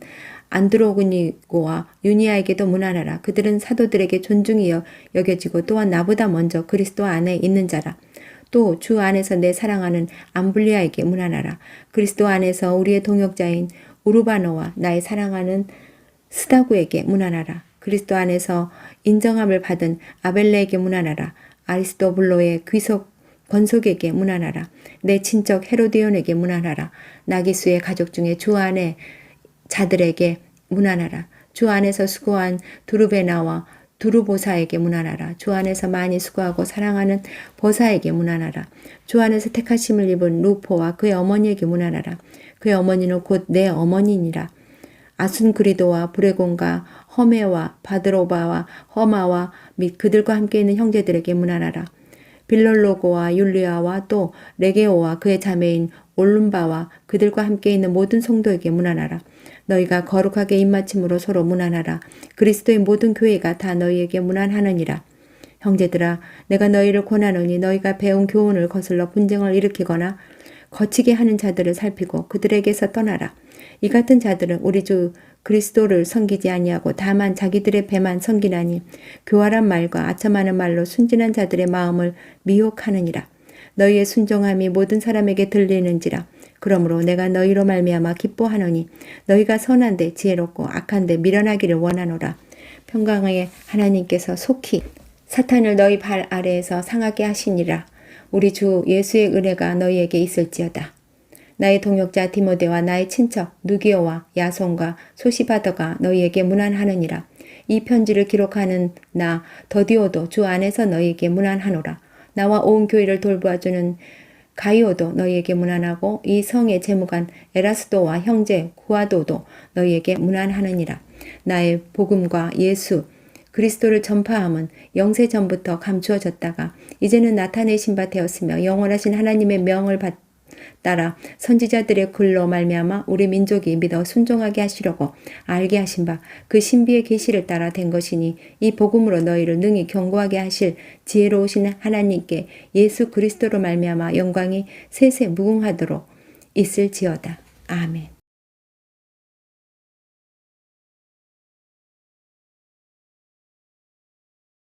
Speaker 1: 안드로니고와 유니아에게도 문안하라. 그들은 사도들에게 존중이 여겨지고 또한 나보다 먼저 그리스도 안에 있는 자라. 또 주 안에서 내 사랑하는 암블리아에게 문안하라. 그리스도 안에서 우리의 동역자인 우르바노와 나의 사랑하는 스다구에게 문안하라. 그리스도 안에서 인정함을 받은 아벨레에게 문안하라. 아리스토블로의 권속에게 문안하라. 내 친척 헤로디온에게 문안하라. 나기수의 가족 중에 주 안에 자들에게 문안하라. 주 안에서 수고한 두르베나와 두루보사에게 문안하라. 주 안에서 많이 수고하고 사랑하는 보사에게 문안하라. 주 안에서 택하심을 입은 루포와 그의 어머니에게 문안하라. 그의 어머니는 곧 내 어머니니라. 아순그리도와 브레곤과 허메와 바드로바와 허마와 및 그들과 함께 있는 형제들에게 문안하라. 빌롤로고와 율리아와 또 레게오와 그의 자매인 올룸바와 그들과 함께 있는 모든 성도에게 문안하라. 너희가 거룩하게 입맞춤으로 서로 문안하라. 그리스도의 모든 교회가 다 너희에게 문안하느니라. 형제들아, 내가 너희를 권하노니 너희가 배운 교훈을 거슬러 분쟁을 일으키거나 거치게 하는 자들을 살피고 그들에게서 떠나라. 이 같은 자들은 우리 주 그리스도를 섬기지 아니하고 다만 자기들의 배만 섬기나니 교활한 말과 아첨하는 말로 순진한 자들의 마음을 미혹하느니라. 너희의 순종함이 모든 사람에게 들리는지라. 그러므로 내가 너희로 말미암아 기뻐하노니 너희가 선한데 지혜롭고 악한데 미련하기를 원하노라. 평강의 하나님께서 속히 사탄을 너희 발 아래에서 상하게 하시니라. 우리 주 예수의 은혜가 너희에게 있을지어다. 나의 동역자 디모데와 나의 친척 누기오와 야손과 소시바더가 너희에게 문안하느니라. 이 편지를 기록하는 나 더디오도 주 안에서 너희에게 문안하노라. 나와 온 교회를 돌보아주는 가이오도 너희에게 문안하고 이 성의 재무관 에라스도와 형제 구아도도 너희에게 문안하느니라. 나의 복음과 예수 그리스도를 전파함은 영세 전부터 감추어졌다가 이제는 나타내신 바 되었으며 영원하신 하나님의 명을 따라 선지자들의 글로 말미암아 우리 민족이 믿어 순종하게 하시려고 알게 하신 바 그 신비의 계시를 따라 된 것이니 이 복음으로 너희를 능히 경고하게 하실 지혜로우신 하나님께 예수 그리스도로 말미암아 영광이 세세 무궁하도록 있을지어다. 아멘.